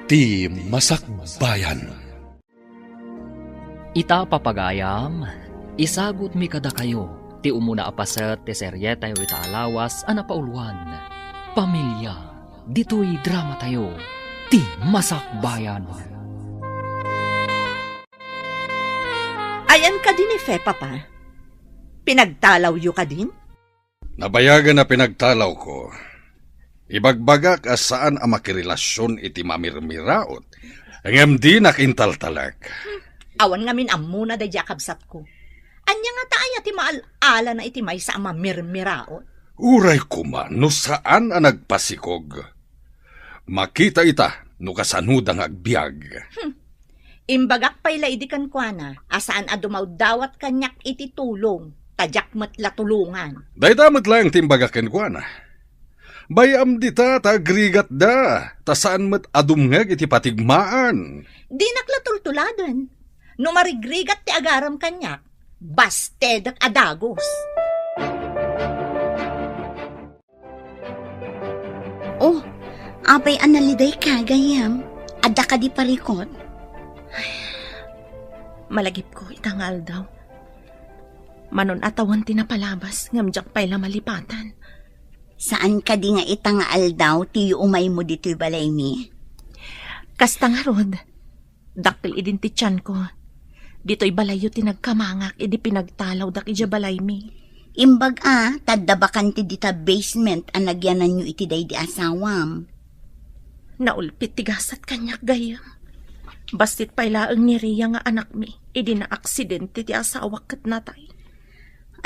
Ti Masakbayan. Ita papagayam, isagot mi kada kayo, ti umuna apaset ti seryeta yu ita alawas ana pauluan. Pamilya, dito'y drama tayo, ti Masakbayan. Ayan ka din ni Fe, Papa. Pinagtalaw yu ka din? Nabayagan na pinagtalaw ko. Ibagbagak as saan ang makirelasyon iti mamirmiraot. Ang di nakintaltalak. Awan ngamin amuna da jakabsat ko. Anya nga taaya ti maal-ala na iti may sa mamirmiraot. Uray ko man, no saan ang nagpasikog. Makita ita, no kasanudang agbyag. Imbagak pa'y laidikan kwa na, asaan adumaw dawat kanyak iti tulong, tadyak matla tulungan. Daydamat lang timbagakin ko na. Bayam dita tagrigat da, tasaan mat adumngag iti patigmaan. Di naklatultuladan. No marigrigat ti agaram kanyak, bastedak adagos. Oh, apay analiday ka, gayam. Adda ka di parikot. Malagip ko itangal daw. Manon atawan tinapalabas, ngamjak pa'y lamalipatan. Saan ka di nga itangaal daw, ti umay mo dito'y balay mi? Kasta nga rod, daktil idin ti tiyan ko. Dito'y balayo tinagkamangak, idi pinagtalaw dak ija balay mi. Imbag tadabakan ti dita basement ang nagyanan nyo iti day di asawam. Naulpit tigasat kanyak gayam. Bastit pa'y laang ni Rhea nga anak mi, idi na aksidente ti asawak kat natay.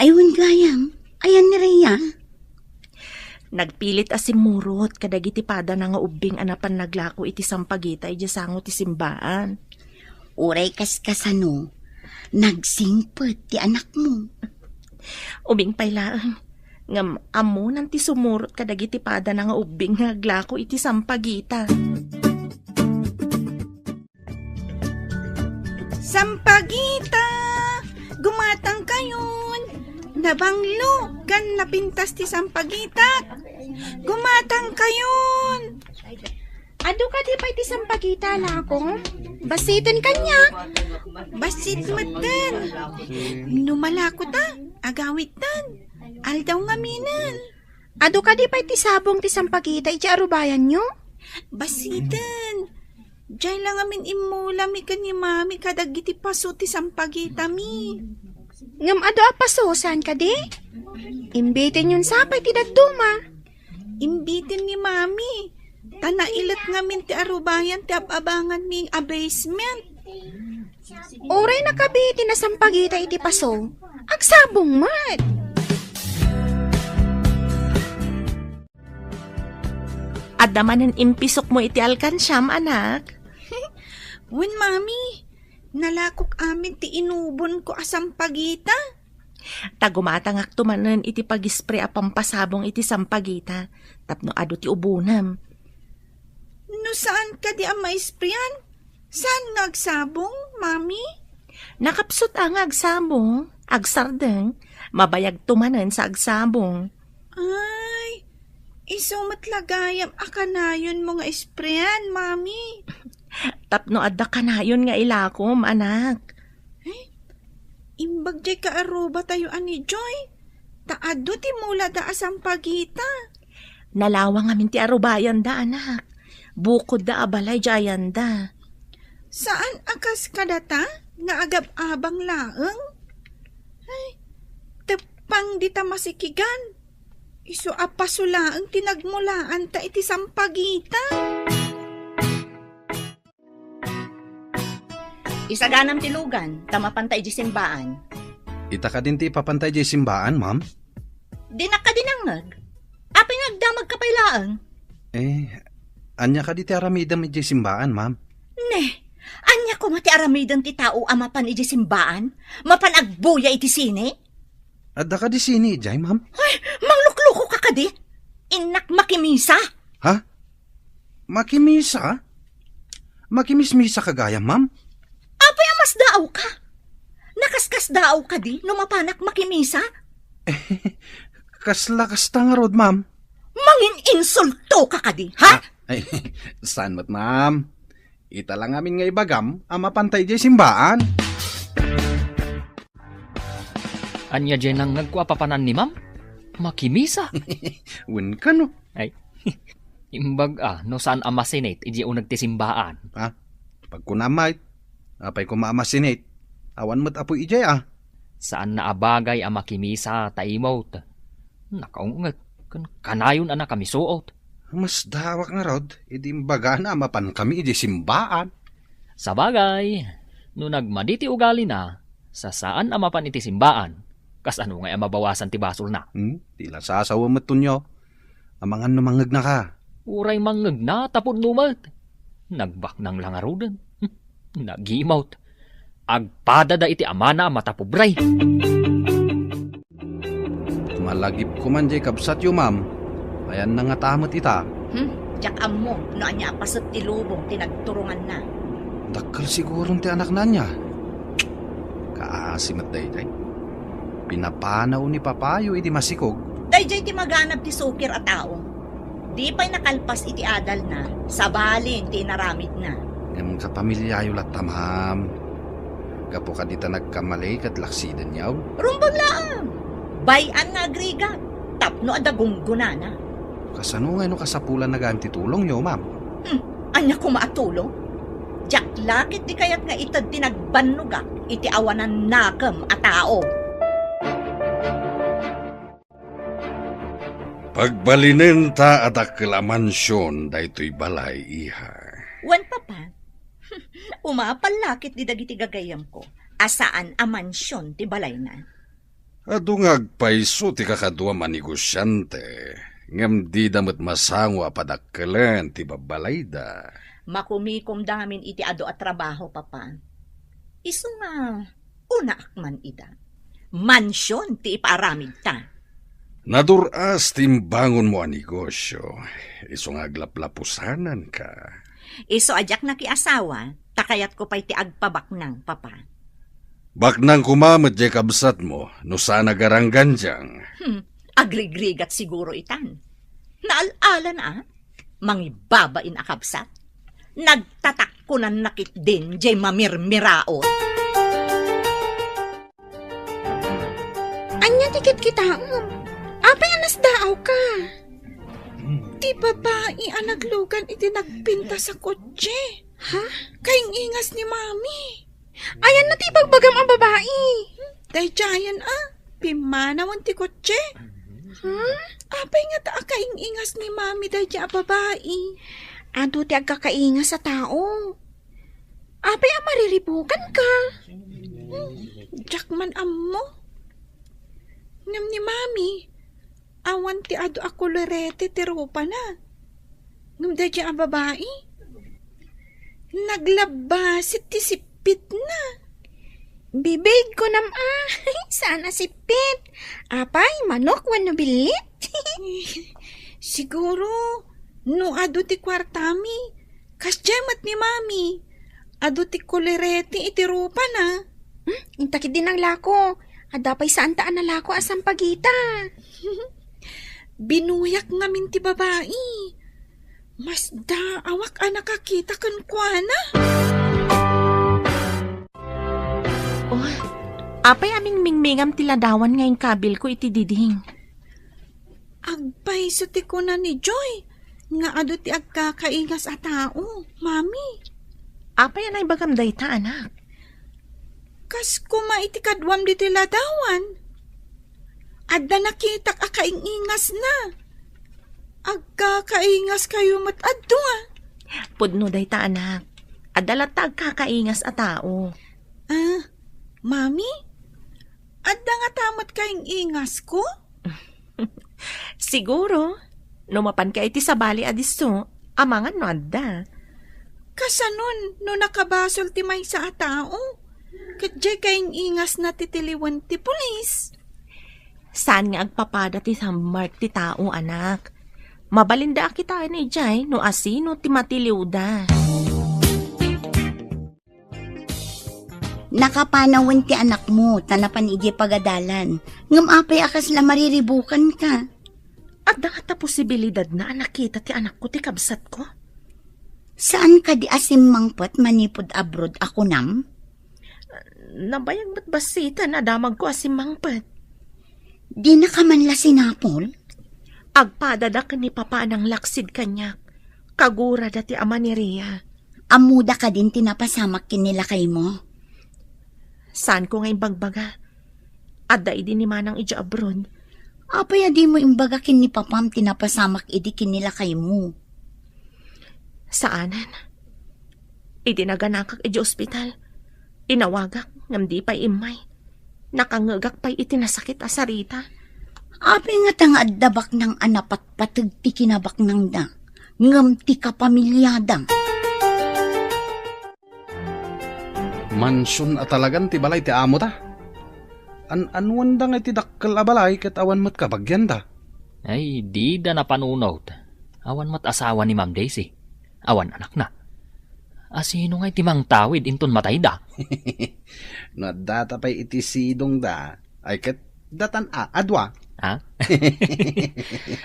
Ayun gayam, ayan ni Rhea. Nagpilit asimurot kadagiti pada na nga ubing anapan naglako iti sampagita iti sango ti simbaan. Uray kaskasano, nagsingpet ti anak mo. Ubing paylaang, ngam amo nanti sumurot kadagiti pada na nga ubing nga naglako iti sampagita. Sampagita! Gumatang kayon! Nabanglo, kan napintas ti sampagita. Gumatang kayon. Ado ka di pa iti sampagita lakong? Basitin kanya. Basit matan. Numalako ta, agawit tan. Aldaw nga minan. Ado ka di pa iti sabong ti sampagita iti arubayan nyo? Basitan. Diyay lang amin imula mi kani mami kadag iti paso ti sampagita mi. Ngam ado apaso, saan ka di? Imbitin yun sapay ti daduma. Imbitin ni mami. Tanailat ngamin ti arubayan ti ababangan mi abasement. Oray nakabiti na sampagita iti paso. Agsabong mat. At damanan impisok mo iti alkansyam, anak. Wen mami, nalakok amin ti inubon ko asampagita. Tagumatangak tumanan iti pagispre a pampasabong iti sampagita. Tapno ado ti ubunam. No saan ka di ang maispriyan? Saan ngagsabong, mami? Nakapsot ang agsabong, agsardeng, mabayag tumanan sa agsabong. Ay, isumat lagayam akanayon mo nga ispriyan, mami. Tapno adda kanayon nga ilakom, anak. Imbag jay kaaruba tayo ani Joy. Taado ti mula da asampagita. Nalawang amin ti arubayan da, anak. Bukod da abalay jayan da. Saan akas kadata? Nga agab-abang laeng? Ay, tepang di ta masikigan. Iso apasulaang tinagmulaan ta iti sampagita. Isaganam tilugan, tamapantay di simbaan. Ita ka din ti ipapantay di simbaan, ma'am? Di nakadinangag. Apay nagdamag kapaylaang. Anya ka di ti aramidam iti simbaan, ma'am? Ne, anya ko mati aramidan ti tao amapan iti simbaan? Mapan agbuya iti sini? Adda ka di sini, jay, ma'am? Ay, manglukluko ka kadi? Inak makimisa? Ha? Makimisa? Makimismisa ka gaya, ma'am? Apay amas daaw ka? Nakaskas daaw ka di, numapanak makimisa? Kasla nga rod, ma'am. Mangin insulto ka kadi, ha? Ay, saan mat, ma'am? Ita lang amin nga ibagam, mapantay di simbaan. Anya dyan lang nagkuapapanan ni ma'am? Makimisa. Wen ka no. Ay, imbag no saan amasinate, iji o nagtisimbaan. Pag kunamay, apay kumamasinate, awan mo't apoy ijay Saan na abagay ang makimisa taimot? Nakaungat, kanayon anak kami suot. Mas dawak na rod, imbaga na mapan kami ijay simbaan. Sa bagay, no nagmaditi ugali na, sa saan amapan iti simbaan, kas ano nga mabawasan ti basol na. Tila sasawa mo't tunyo. Amangan numangag na ka. Uray mangag na tapod numat. Nagbak ng langarudan. Nagimot. Agpada da iti amana matapubray. Malagip ko man jay kabsat yu ma'am. Ayan na nga tamot ita. Diyak mo, no anya apasat ti lubong, tinagturungan na. Dakal sigurong ti anak na niya. Kaasimat day. Pinapanaw ni papayo iti masikog. Dayjay ti maganap ti sukir a tao. Di pa'y nakalpas iti adal na, sabalin ti inaramid na. Ngam sa pamilyayo lata ma'am. Kapo ka dita nagkamalay kat laksidan yaw. Rumbang laang. Bayan nga agrigat. Tapno adagong gunana. Kasano nga no kasapulan na ganti tulong yo ma'am. Anya ko maatulong? Diyak lakit di kayat nga itad tinagbannuga iti awanan nakam a tao. Pagbalinin ta at akla mansyon daytoy balay iha. Wan papa, umapalakit di dagiti gagayam ko. Asaan a mansyon ti balay na? Adungag paiso ti kakadwa manigosyante. Ngam di damot masango apadakkelan ti babalay da. Makumikom damin iti ado at trabaho, papa. Isu nga, una akman ida. Mansyon ti iparamid ta. Naduras timbangon mo ang negosyo. Iso nga aglaplapusanan ka. Iso ajak na kiasawa, takayat ko pa'y ti agpabaknang, papa. Baknang kumamad jay kabsat mo, no sana garanggan diyang. Agrigrigat siguro itan. Naalaala na, mangibabain akabsat. Nagtatak ko na nakit din jay mamirmiraot. Anya tikit kita, apay anas daaw ka. Ti babae ang naglugan iti nagpinta sa kotse. Ha? Kaing ingas ni mami. Ayan na ti pagbagam ang babae. Dayjayan pimanawan ti kotse. Apay nga ta kaing ingas ni mami dayja a babae. Ado ti agkakainga sa tao. Apay ang mariribukan ka. Jakman ammo. Ngam ni mami, awan ti ado ako lerete ti ropa na. Ngam dayja a babae. Naglabasit ti sipit na. Bibig ko sana sipit. Apay, manok wano bilit. Siguro, no ado ti kwartami, kasyamat ni mami, ado ti kolerete iti ropa na. Intakit din ang lako. Adapay saan taan na lako asang pagita. Binuyak ngamin ti babae. Mas daawak nakakita kan kuana. Apay aming mingmingam tiladawan ngayong kabil ko iti diding. Agpay sa ti ko na ni Joy. Nga ado ti agkakaingas a tao, mami. Apay anay bagam dayta anak. Kas kuma iti kadwam di tiladawan. Adda nakitak akaingas na. Agkakaingas kayo mat addo Pudno dayta anak. Adalat ta agkakaingas a tao. Mami? Adda nga tamat kaing ingas ko? Siguro, numapan ka iti sabali adiso, amangan no adda. Kasanon no nakabasol ti may sa tao? Katjay kaing ingas na titiliwan ti pulis. Saan nga agpapada ti sammark ti tao anak? Mabalinda kita ni Jay no asino ti matiliw da. Nakapanawan ti anak mo, tanapan iji pagadalan. Ngam apay akas la mariribukan ka. At nga ta posibilidad na nakita ti anak ko ti kabsat ko? Saan ka di asim mangpet manipod abroad ako nam? Nabayag mo't basita na damag ko asim mangpet. Di na ka man la sinapol? Agpadadak ni papa ng laksid kanyak. Kagura dati ama ni Rhea. Amuda ka din tinapasamak kinila kay mo. Saan ko ngayon bagbaga? Adda idi ni manang ija abroad. Apaya di mo imbagakin ni papam tinapasamak idi kinila kay mo. Saanan? Idinaganakak iji ospital. Inawagak ngam di pa'y imay. Nakangagak pa'y itinasakit asarita. Api nga tangad dabak ng anapat patag ti kinabak ng da. Ngam ti kapamilyada. Mansyon at talagan ti balay ti amo ta. Anwan da nga ti dakkel abalay ket awan mat kabagyan da. Ay, di da na panunod. Awan mat asawa ni Ma'am Daisy. Awan anak na. Asino nga'y timang tawid inton matay da? No data pa'y iti sidong da. Ay ket datan adwa. Ha?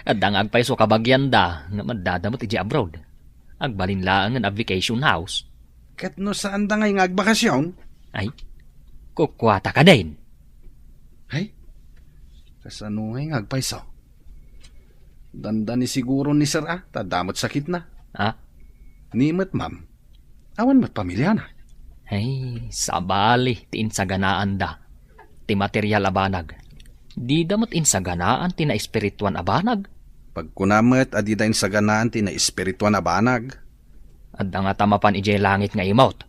At dangag pa iso kabagyan da nga madadamot iji abroad. Agbalin lang nga vacation house. Ket no saan da ngay ngagbakasyon? Ay, kukwata ka din. Ay, kasano ngay ngagpaiso? Danda ni siguro ni Sir tadamot sakit na. Ha? Nimot ma'am, awan mat pamilya na. Ay, sabali ti insaganaan da. Ti material abanag. Di damot insaganaan ti na espirituan abanag. Pagkunamet adida insaganaan ti na espirituan abanag. At nga tamapan ijay langit nga imot.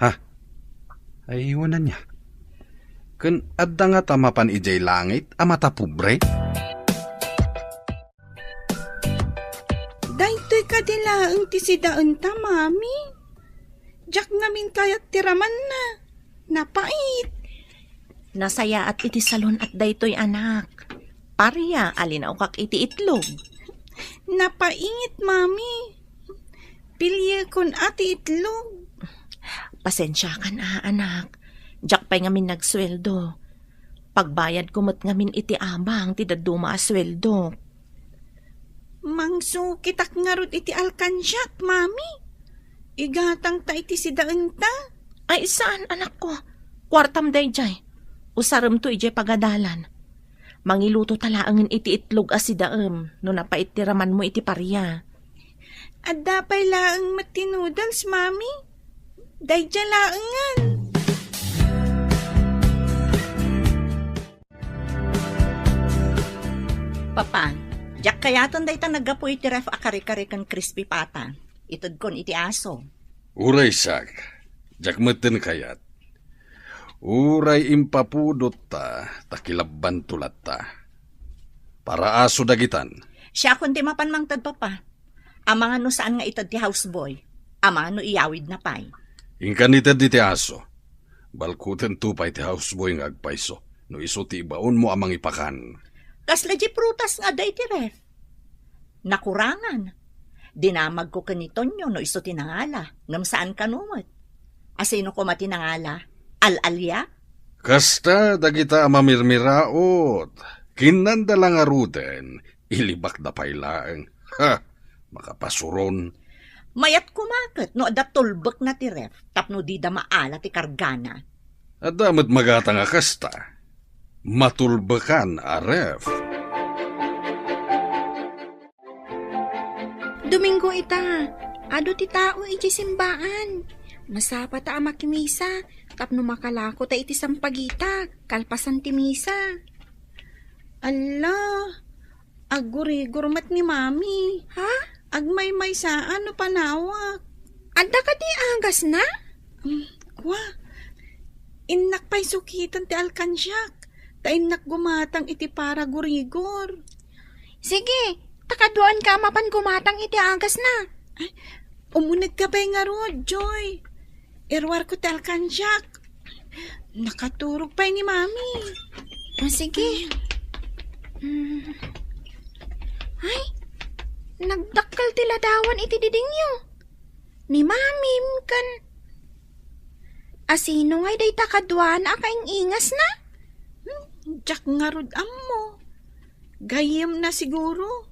Ha? Ay iwanan niya. Kun adda nga tamapan ijay langit amata pobre? Daytoy ka dila ang tisidaan ta, mami. Jak ngamin kayat tiraman na. Napait. Nasaya at iti salon at daytoy anak. Pariya, alinaw kak iti itlog. Napaingit, mami. Pilye kon ati itlog. Pasensya ka na, anak. Jak pa'y ngamin nagsweldo. Pagbayad kumot ngamin iti abang, ti daduma asweldo. Mangso kitak nga rod iti alkansyak, mami. Igatang ta iti sidaan ta. Ay, saan, anak ko? Kwartam day jay. Usaram to ijay pagadalan. Mangiluto talaangin iti itlog asidaem, no napaitiraman mo iti pariya. At dapay laang matinudals, mami. Dayja laangan. Papa, jak kayaton day ta nagapoy iti ref akari-kari kan crispy pata. Itod kon iti aso. Uray sak, jak meten kayat. Uray impapudot ta, takilabban tulat ta. Para aso dagitan. Siya kundi mapanmangtad, papa. Amang ano saan nga itod ti houseboy. Amang ano iyawid na pay. Inkanitad di ti aso. Balkuten tupay ti houseboy nga agpaiso. No iso ti ibaon mo amang ipakan. Kasla di prutas nga day ti ref. Nakurangan. Dinamag ko kaniton nyo no iso tinangala. Ngam saan kanumot. Asino ko matinangala? Al-alya? Kasta dagita mamirmiraot. Kinandala nga ruten. Ilibak da paylaeng. Ha! Makapasuron. Mayat kumakot no ada tulbek na ti ref. Tapno di da maala ti kargana. At damat magata nga kasta. Matulbakan a ref. Domingo ita, ado ti tao iti simbaan. Masapa ta makimisa, tapno makalako ta iti sampagita, kalpasan ti misa. Ala, aguri-gurmat ni mami. Ha? Agmay-may saan no panawak. Adda ka ti agas na? Kwa, inak pa'y sukitan ti alkansyak. Ta inak gumatang iti para gurigor. Sige, takaduan ka mapan gumatang iti agas na. Ay, umunag ka pa'y nga rod, Joy. Irwar ko ti alkansyak. Nakaturog pa'y ni mami. Sige. Ay, nagdakkel ti ladawan iti didingyo. Ni mami kan. Asino ngay day takadwan akaing ingas na? Jak nga rod ammo. Gayem na siguro.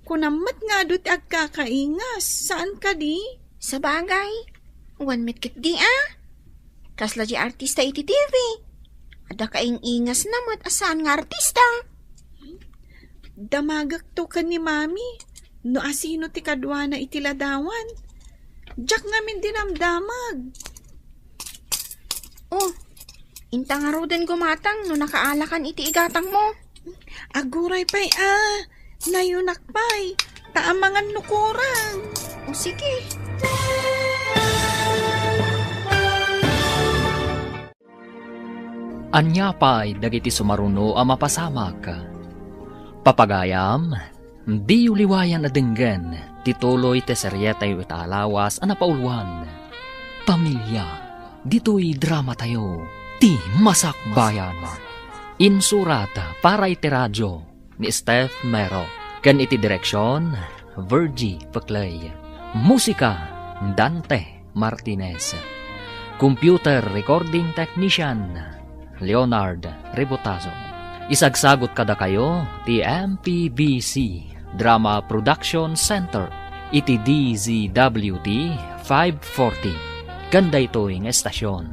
Kunamat nga do't agkakaingas. Saan ka di? Sa bagay, one mit kit di Kasla di artista iti TV. Ada kaing ingas namat asaan nga artista. Damagak to ka ni mami. No asino ti kadwa na iti ladawan. Jak ngamin dinamdamag. Oh, intang arudan gumatang no nakaalakan iti igatang mo. Aguray pa'y nayunak pa'y. Taamangan nukurang. O sige. Anya pa'y dagiti sumaruno a mapasamak. Papagayam, di uliwayan adenggen, tituloy te seryetay italawas a napauluan. Pamilya, dito'y drama tayo, ti Masak Bayan. Insurat para iti radyo ni Steph Mero. Kan iti direksyon, Virgie Paclay. Musika, Dante Martinez. Computer recording technician, Leonard Rebotazo. Isagsagot kada kayo ti MPBC Drama Production Center iti DZWT 540. Ganda ito yung estasyon.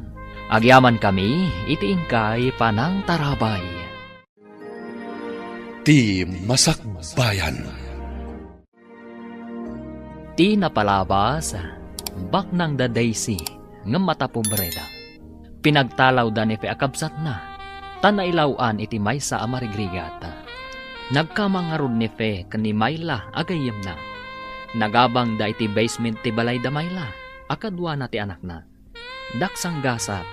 Agyaman kami iti ingkay Panang Tarabay. Ti Masak Bayan. Ti napalabas baknang da Daisy ngem mata pobreda. Pinagtalaw da ni akabsat na, tanailawan iti maysa a marigrigat. Nagkamangarod ni Fe kani Mayla agayem na. Nagabang da iti basement ti balay da Mayla, akadwa na ti anak na. Daksang gasat,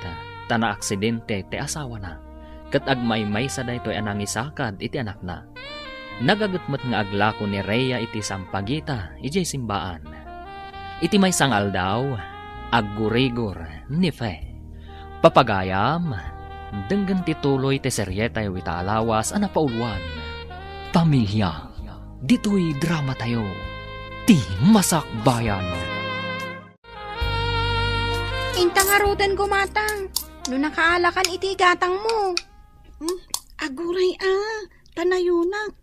tana aksidente ti asawa na. Kat agmay sa da ito'y anang isakad iti anak na. Nagagutmat nga aglako ni Rhea iti sampagita, ijay simbaan. Iti may sangal daw, aggurigor ni Fe. Papagayam, denggan tituloy te seryetay witalawas a napauluan. Pamilya, dito'y drama tayo, ti Masak Bayan. Intang arudan gumatang no nakaalakan iti igatang mo. Aguray tanayunak.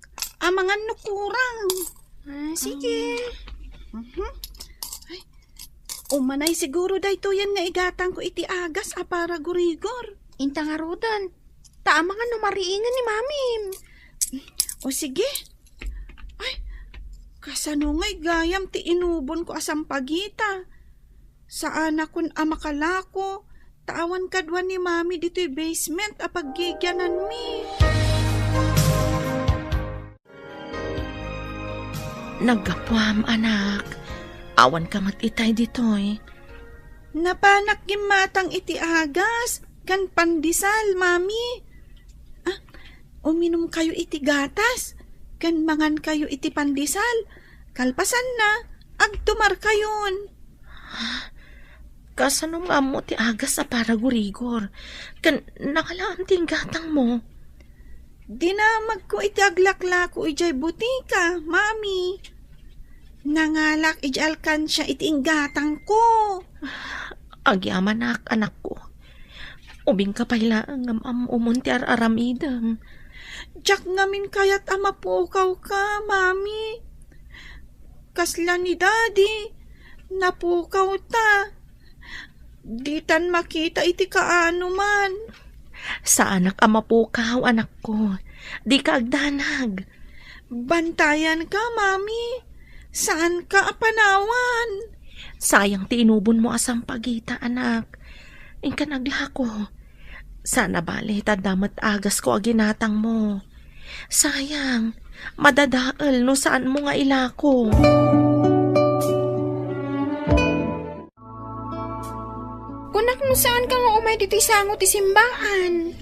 Amangan nukurang. Sige. Ay, umanay siguro dayto yan nga igatang ko iti agas para gurigor. Intang arudan. Taamangan no mariingan ni mami. O sige. Ay, kasano nga'y gayam ti inubon ko asang pagita. Saan akon amakalako, taawan kadwa ni mami dito'y basement apaggigyanan mi. Naggapuam, anak. Awan ka mat itay ditoy. Napanak gimatang iti agas, kan pandisal, mami. Uminom kayo iti gatas, kan mangan kayo iti pandisal. Kalpasan na, agtumar kayon. Kasano nga mo ti agas sa paragurigor? Kan nakalaan ting gatang mo. Dinamag ko iti aglaklako ijay butika, mami. Nangalak iti alkansya iti inggatang ko. Agyaman anak ko. Ubing ka pala ang umunti aramidang. Diyak ngamin kayat amapukaw ka, mami. Kasla ni daddy, napukaw ta. Ditan makita iti kaano man. Sa anak amapukaw, anak ko. Di ka agdanag. Bantayan ka, mami. Saan ka apanawan? Sayang ti inubon mo asang pagita, anak. Ingka naglako. Sana bali tadamat agas ko aginatang mo. Sayang, madadaal no saan mo nga ilako. Kunak mo saan ka nga umay dito isango ti simbaan.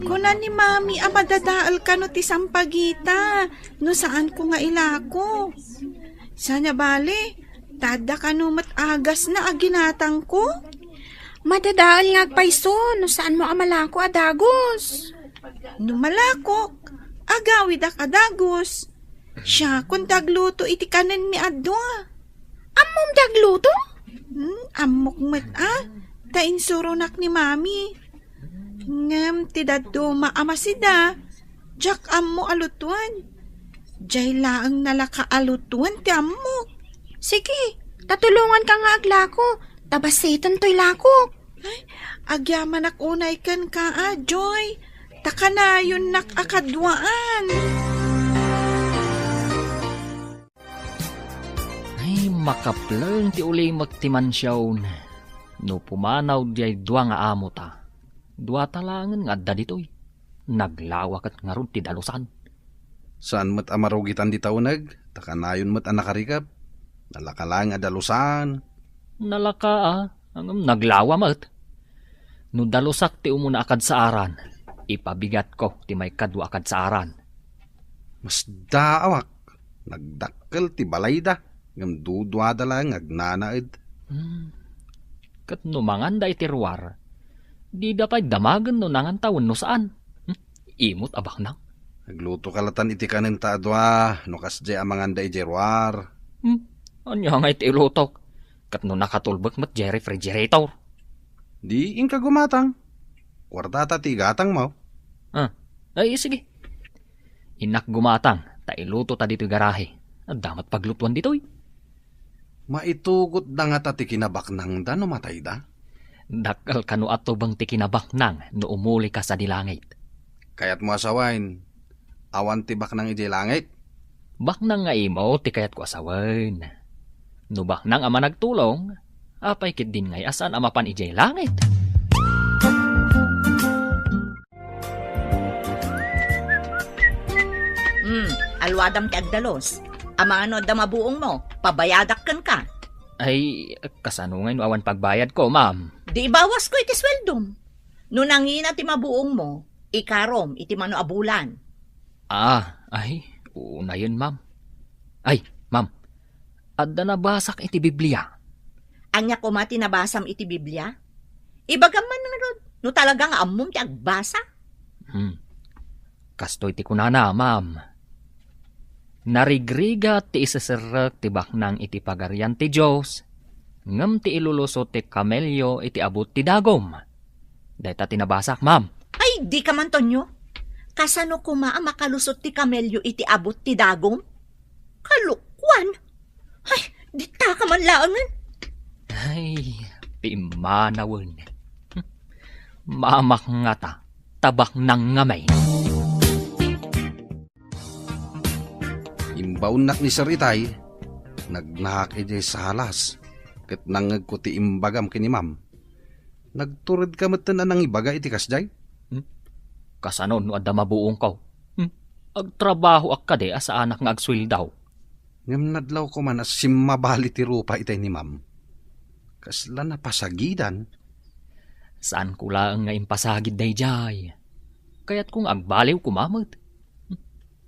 Kunan ni mami madadaal ka no ti sampagita. No saan ko nga ilako. Sana bali, tada ka no mat agas na aginatang ko. Madadaal nga agpaiso no saan mo amalako adagos. No malakok, agawid ak adagos. Siya kung dagluto iti kanan mi adwa. Amom dagluto? Amok met tain surunak ni mami. Ngem ti daddo maamasida. Jak ammo alutuan. Jay laang nalaka alutuan ti amok. Sige, Tatulungan ka nga aglako. Tabasitan to'y lako. Agyaman ak unay kan ka, Joy. Takanayon nak akadwaan. Ay, makaplang ti uli magtimansyaw na. No pumanaw di ay dua nga amo ta. Dua talangan nga adda ditoy. Naglawak at nga ron ti dalusan. Saan mat amarugitan di taunag? Takanayon mat ang nakarikap. Nalakalang adalusan. Nalaka ang naglawa mat. No dalusak ti umuna akad sa aran. Ipabigat ko ti may kadwa akad sa aran. Mas daawak. Nagdakkel ti balayda. Ngam dudwada lang agnanaid. Kat numangan da itiruar. Di dapay damagan no nangan taon no saan. Imot abak na. Nagluto kalatan iti kanin taadwa. Nukas di amangan da ijerwar. Anya nga iti ilutok. Kat no nakatulbak mat di refrigerator. Di ing kagumatang. Kwartata ti gatang mo. Ay sige. Inak gumatang. Ta iluto ta dito garahe. At damat paglutuan ditoy. Maitugot na nga tati kinabaknang da no matay da. Dakal kanu ato bang ti kinabaknang no umuli ka sa dilangit. Kayat mo asawain. Awan ti baknang iti langit. Baknang nga imo ti kayat ko asawan. No baknang ama nagtulong, apay kit din ngay asan ama pan ijay langit. Alwadam ti agdalos. Ama ano da mabuong mo, pabayadak kan ka. Ay, kasanungay no awan pagbayad ko, ma'am. Di ibawas ko iti sweldom. No nangina ti mabuong mo, ikarom iti mano abulan. Ay, una yun, ma'am. Ay, ma'am, adda nabasak iti Biblia. Anya ko mati nabasam iti Biblia? Ibagam man nga rod, no talagang amom ti agbasa. Kastoy ti kunana, ma'am. Narigriga ti isaserek ti baknang iti pagarian ti Diyos, ngem ti iluluso ti kamelyo iti abot ti dagom. Dahita tinabasak, ma'am. Ay, di ka man, Tonyo. Kasano kuma makalusot ti kamelyo iti abot ti dagom? Kalukwan? Ay, di ta ka man laangan. Ay, pimanawon. Mamak nga ta, tabak ng ngamay. Imbaunak ni Saritay, nagnahak iti sa halas, ket nangag ko ti imbagam kini ma'am. Nagturid ka matan nang ibaga iti kasjay? Kasanon no adda mabuong ko. Agtrabaho ak kade asa anak nga agswil daw. Ngam nadlaw ko man as simmabali ti rupa itay ni ma'am. Kasla na pasagidan. Saan ko lang nga impasagid dayjay? Kaya't kung agbaliw kumamot.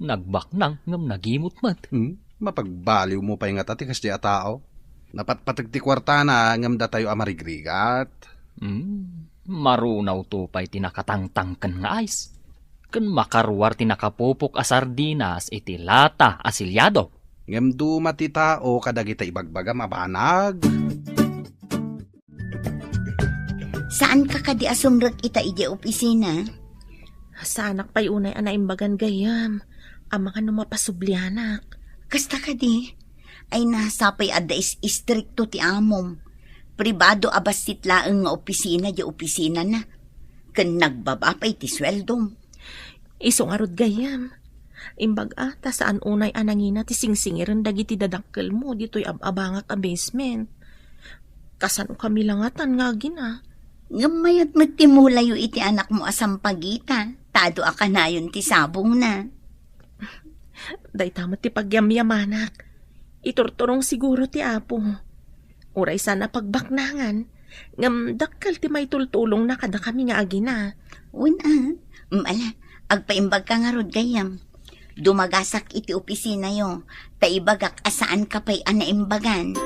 Nagbaknang ngam nagimot mat. Mapagbaliw mo pa yung atati kasi a tao. Napatpatag ti kwarta na ngam da tayo amarigrigat. Marunaw to pa'y tinakatangtang kan nga ice. Kan makarwar tinakapupok a sardinas iti lata asilyado. Ngam dumati tao kadagita ibagbaga mabanag. Saan ka kadi asumrot ita ije opisina? Sa anak pa'y unay anaimbagan gayam. Ang mga numapasublianak. Kasta kadi, ay nasapay adda istrikto ti amom. Pribado abas titlaang nga opisina di opisina na. Kan nagbaba pa'y ti sweldom. Iso nga rod gayam. Imbag ta saan unay anangina ti singsingiran dagiti dadakkel mo dito'y ababangak a basement. Kasano kami langatan nga gina. Ngamayat magtimulayo iti anak mo asampagita. Tado akanayon ti sabong na. Day tamat ti pagyamyamanak. Iturturong siguro ti apo. Uray sana pagbaknangan. Ngam dakkal ti may tultulong na kada kami nga agina. Una, agpaimbag ka nga rod gayam. Dumagasak iti opisina yo. Taibagak asaan ka pa'y anaimbagan.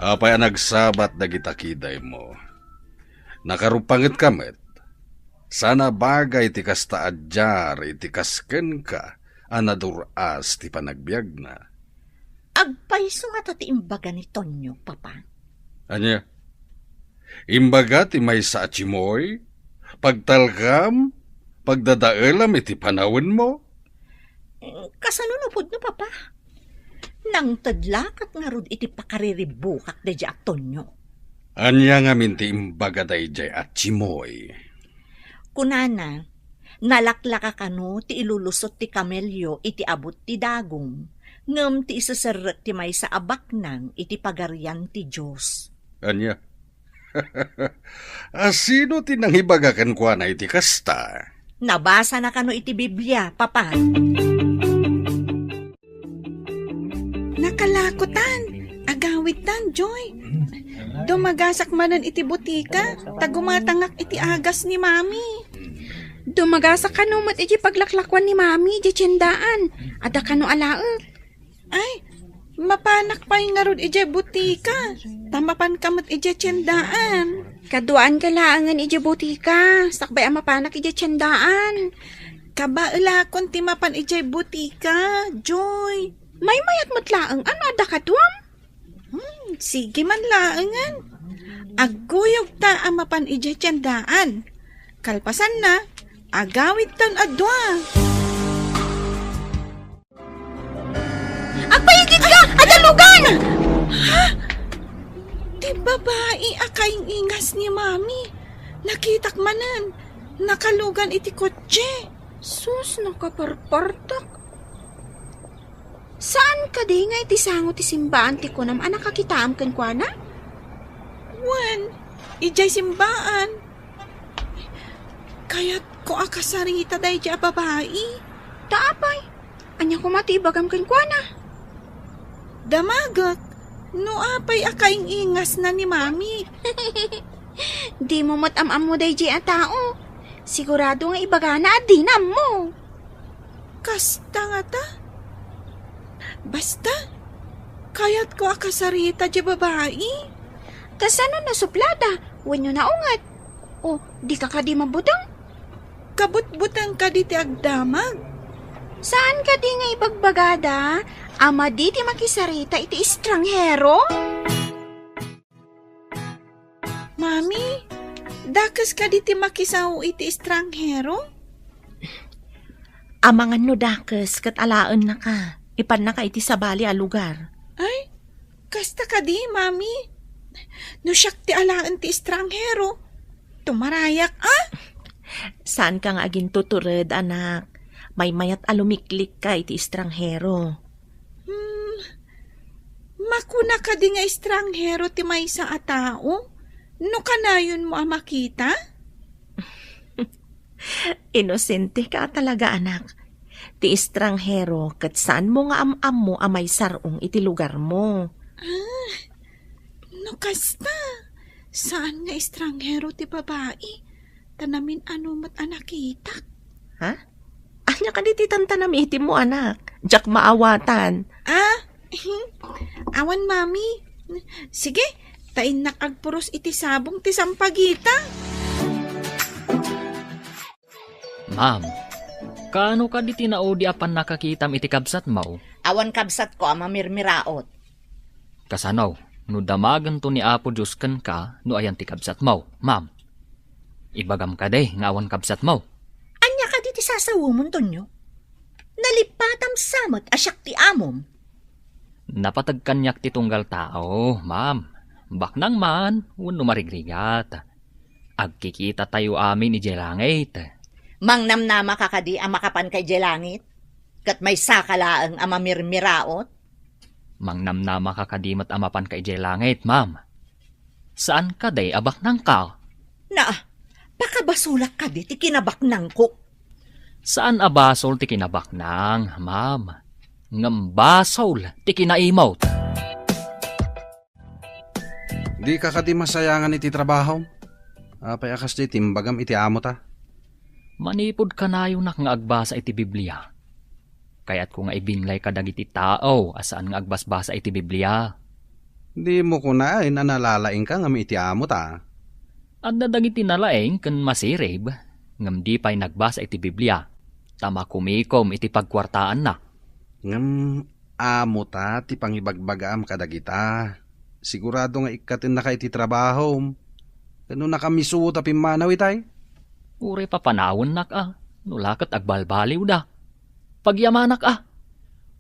Apay nagsabat dagita kiday mo. Nakarupangit kamet. Sana bagay ti kasta adjar iti kasken ka anaduras ti panagbiag na. Agpaiso nga ti imbaga ni Tonyo, papa. Anya? Imbaga ti may sa achimoy? Pagtalgam? Pagdadaelam iti panawin mo? Kasanunupod no, papa. Nang tadlakat nga rod iti pakariribukak da di Antonio. Anya nga minti imbaga dayjay at chimoy. Kunana, nalaklaka kano ti ilulusot ti kamelyo iti abot ti dagom, ngem ti isasarak ti may sa abaknang iti pagarian ti Diyos. Anya? Sino tinanghibagakan kwa na iti kasta? Nabasa na kano iti Biblia, papa. Nakalakotan, agawitan, Joy. Dumagasak manan iti butika, tagumatangak iti agas ni Mami. Dumagasa ka no mat iti paglaklakwan ni Mami, di tiyendaan. Ada ka no alaot. Ay, mapanak pa yung ngarod iti butika. Tamapan kamat iti tiyendaan. Kaduaan ka laangan iti butika. Sakbay ang mapanak iti tiyendaan. Kabailakon ti mapan iti butika, Joy. May mayat matlaang ano ada ka duam? Sige man laangan. Aguyog ta ang mapan iti tiyendaan. Kalpasan na, agawid tan adwa. Agpayigit ka! Adalugan! Ti babae akaing ingas ni Mami. Nakitak manan. Nakalugan iti kotse. Sus, nakaparpartak. Saan ka di nga iti sango ti simbaan ti kunam anak kakitaam ken kuana? Wan, ijay simbaan. Kaya't ko akasarita dahi di babae. Taapay, anya ko matibagam ken kuana. Damagak, no apay akaing ingas na ni Mami. Di mo matamam mo dahi di a tao. Sigurado nga ibagana at dinam mo. Kasta nga ta. Basta, kaya't ko akasarita di babae. Kasano na suplada, wenyo na ungat. O, di ka di mabutang? Kabut-butang ka di ti agdamag. Saan ka di nga ibagbagada? Ama di ti makisarita iti estranghero? Mami, dakas ka di ti makisaw iti estranghero? Amangan no dakes kat alaan na ka. Ipan na ka iti sabali a lugar. Ay, kasta ka di, Mami. No siyak ti alaan ti estranghero. Tumarayak, ah? Saan ka nga aging tutured, anak? May mayat alumiklik ka iti estranghero. Makuna ka di nga estranghero ti may sa atao? No kanayon mo makita? Inosente ka talaga, anak. Ti estranghero kat saan mo nga am-am mo amay sarong iti lugar mo. No kasta, saan nga estranghero ti babae? Tanamin ano mat anakitak. Ha? Anya ka di titantanam iti mo, anak. Jak maawatan. Awan, Mami. Sige, tain nakagpuros iti sabong ti sampagita. Ma'am, kaano ka di tinao di apan nakakitam iti kabsat mo? Awan kabsat ko ama mirmiraot. Kasanaw, no damagan to ni Apo Diyos ken ka, no ayan ti kabsat mo, ma'am. Ibagam ka day, nga awan kabsat mo. Anya ka di ti sasawumon tonyo? Nalipatam samot asyak ti amom. Napatagkanyak ti tunggal tao, ma'am. Baknang man, wano marigrigat. Agkikita tayo amin ni Jelangit. Mangnamnama ka kadi ang makapan kay Jelangit? Kat may sakalaang amamirmiraot? Mangnamnama ka kadimat amapan kay Jelangit, ma'am. Saan ka day abaknang ka? Na, pakabasulak ka di ti kinabaknang ko. Saan abasol ti kinabaknang, ma'am? Ngambasol ti kinaimot. Di ka kadi masayangan iti trabaho? Apay akas di timbagam iti amo ta? Manipod ka na yung nga agbasa iti Biblia. Kaya't kung nga ibinlay ka dagiti tao, asaan nga agbasbasa iti Biblia. Di mo kunain na nalalaing ka ngam iti amo ta. At dagiti nalaeng kan masirib, ngam di pa'y nagbasa iti Biblia. Tama kumikom iti pagkwartaan na. Ngam amo ta ti pangibagbagaam kadagita. Sigurado nga ikatin na ka iti trabaho. Kano nakamisu tapi manaw itay? Uri papanawon nak nulakat agbalbaliw da. Pagyamanak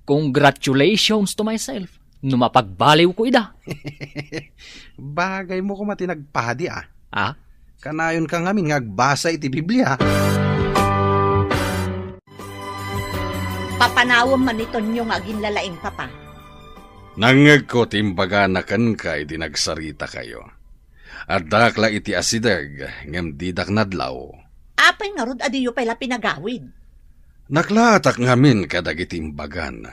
Congratulations to myself. Numapagbaliw ko ida. Bagay mo ko matinagpahadi Ah? Kanayon ka ngamin ngagbasa iti Biblia. Papanawam man iton yung aging lalaing papa. Nangag ko timbaga na kan ka iti nagsarita kayo. At dakla iti asidag ngem didak nadlaw. Apay nga rod adiyo pala pinagawid. Naklatak ngamin kadag itimbagan.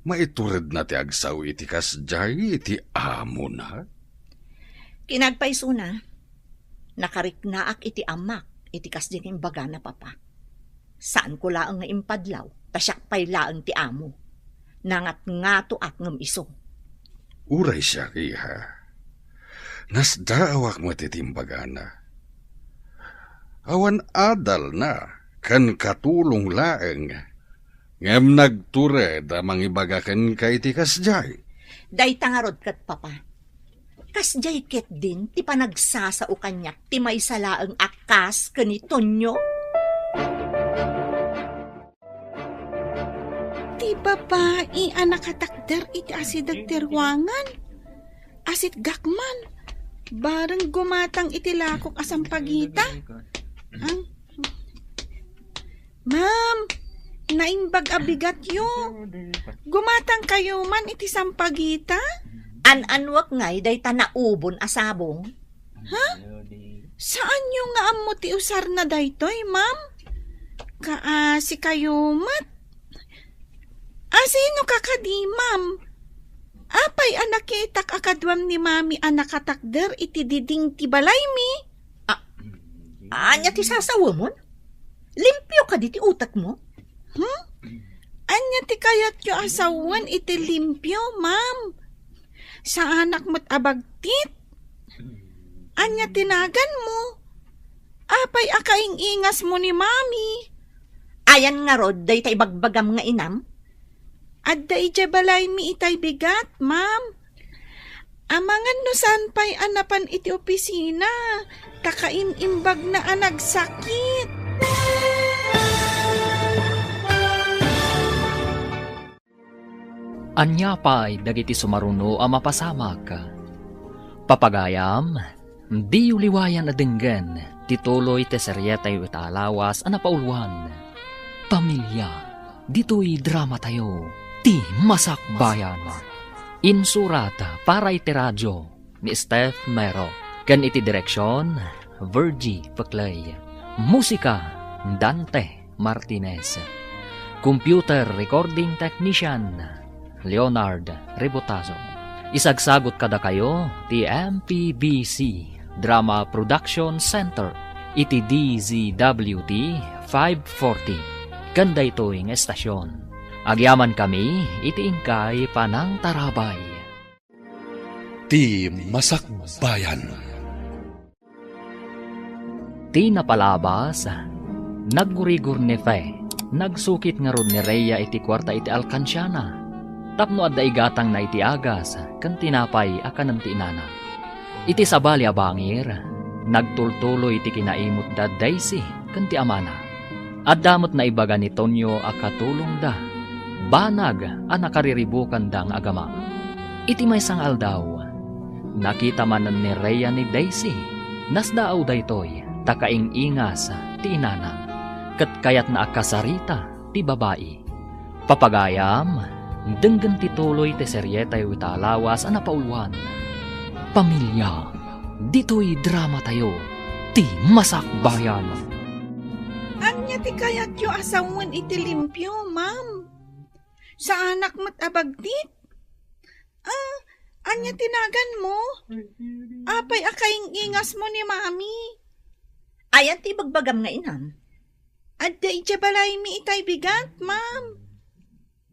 Maitured na ti agsaw iti kasjay iti amo na. Kinagpaiso na. Nakariknaak iti amak iti kasjay imbaga na papa. Saan ko laang nga impadlaw, tasyak pay laang ti amo. Nangat nga to ak ngam iso. Uray siya iha. Nasdaawak mo titimbaga na. Awan adal na, kan katulong laeng. Ngem nagtured amang ibagakan kay ti kasjay. Day tangarod kat papa. Kasjay ket din ti panagsasao kanyak ti may salaang akas kanitonyo. Ti babae anak katakder iti asidag terwangan. Asit gakman. Bareng gumatang iti lakok asampagita. Ma'am, naimbag abigat yo. Gumatang kayo man iti sampagita? An-anwak ngay day tanaubon asabong. Ha? Saan nyo nga amo ti usar na daytoy, ma'am? Kaasi kayo mat. Sino kakadi, ma'am? Apay anak itak akadwam ni mami anak katakder iti diding ti balay mi. Anya ti sasawa mo? Limpyo ka di ti utak mo? Anya ti kayat yo asawan iti limpyo, ma'am. Sa anak mo't abagtit. Anya tinagan mo. Apay akaing ingas mo ni mami. Ayan nga rod, day tay bagbagam nga inam. Adda ija balay mi itay bigat, ma'am. Amangan no saan pa'y anapan iti opisina. Takainimbag na anagsakit. Anya pa'y dagiti sumaruno a mapasamak. Papagayam, di uliwayan adenggen, tituloy te seryetay italawas a napauluan. Pamilya, dito'y drama tayo, ti masakbayan. Insurata para iti radyo ni Steph Mero. Kan iti direksyon, Virgie Paclay. Musika, Dante Martinez. Computer recording technician, Leonard Rebotazo. Isagsagot kada kayo, ti MPBC Drama Production Center, iti DZWT 540. Kanda ito'ing estasyon. Agyaman kami, iti ingkay panang tarabay. Ti Masakbayan. Ti napalabas, naggurigur ni Fe, nagsukit nga rod ni Rhea iti kwarta iti alkansyana. Tapno adda igatang na iti agas, kan tinapay akan ng tinana. Iti sabali abangir, nagtultulo iti kinaimot da Daisy, kan ti amana. Addamot na ibaga ni Tonyo akatulong da, banag anakariribukan dang agama. Iti may sangal daw, nakita manan ni Rhea ni Daisy, nasdaaw daytoy, takaing ingas ti inana, kat kayat na akasarita ti babae. Papagayam, denggan tituloy ti seryetay italawas a napauluan. Pamilya, dito'y drama tayo, ti masakbayan. Anya ti kayat yo asawan iti limpyo, ma'am. Sa anak mo't abagtit? Anya tinagan mo? Apay akaing ingas mo ni mami. Ayan ti bagbagam nga inam. Adda ija balay mi itay bigat, ma'am.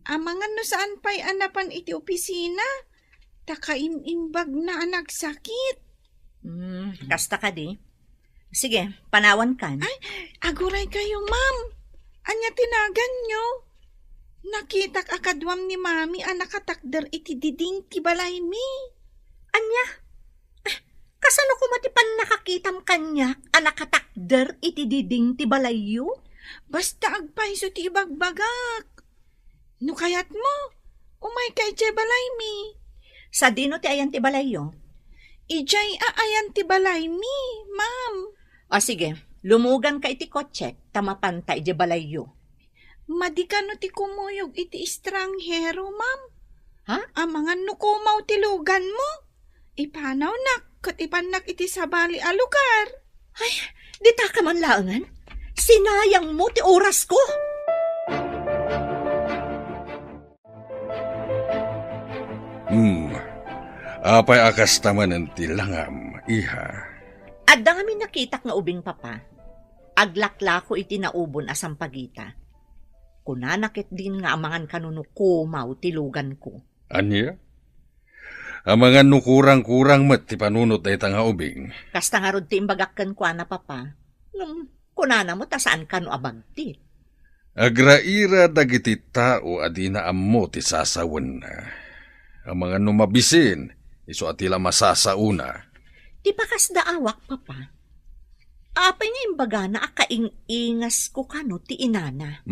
Amangan no saan pa'y anapan iti opisina. Takaimimbag na nagsakit. Kasta ka di. Sige, panawan kan. Ay, aguray kayo, ma'am. Anya tinagan nyo? Nakitak akadwam ni mami anak katakder iti diding ti balay mi. Anya? Kasano ko matipan nakakitam kanya anak katakder iti diding ti balayo? Basta agpay so ti ibagbagak. No kayat mo, umay kay ijay balay mi. Sa dino ti ayan ti balayo? Ijay aayan ti balay mi, ma'am. O sige, lumugan ka iti kotse, tamapanta iti balayo. Madikano ti kumuyog iti estranghero, ma'am. Ha? Amangan no kumaw ti lugan mo. Ipanaw nak, kat ipanak iti sabali a lugar. Ay, dita ka man laangan. Sinayang mo ti oras ko. Apay akas tamanan ti langam, iha. At kami nakitak nga ubing papa. Aglaklako iti naubon asang pagita. Kunanakit din nga amangan kanuno kumaw ti lugan ko. Anya? Amangan no kurang-kurang met ti panunot day nga ubing. Kasta nga rod ti imbagakkan kwa na papa. Kunana mo ta saan ka no abagti. Agraira dagiti tao adina ammo ti sasawen na. Amangan no mabisin, iso atila masasauna. Di pakas daawak papa. Apay nga imbaga na akaing-ingas ko kano ti inana.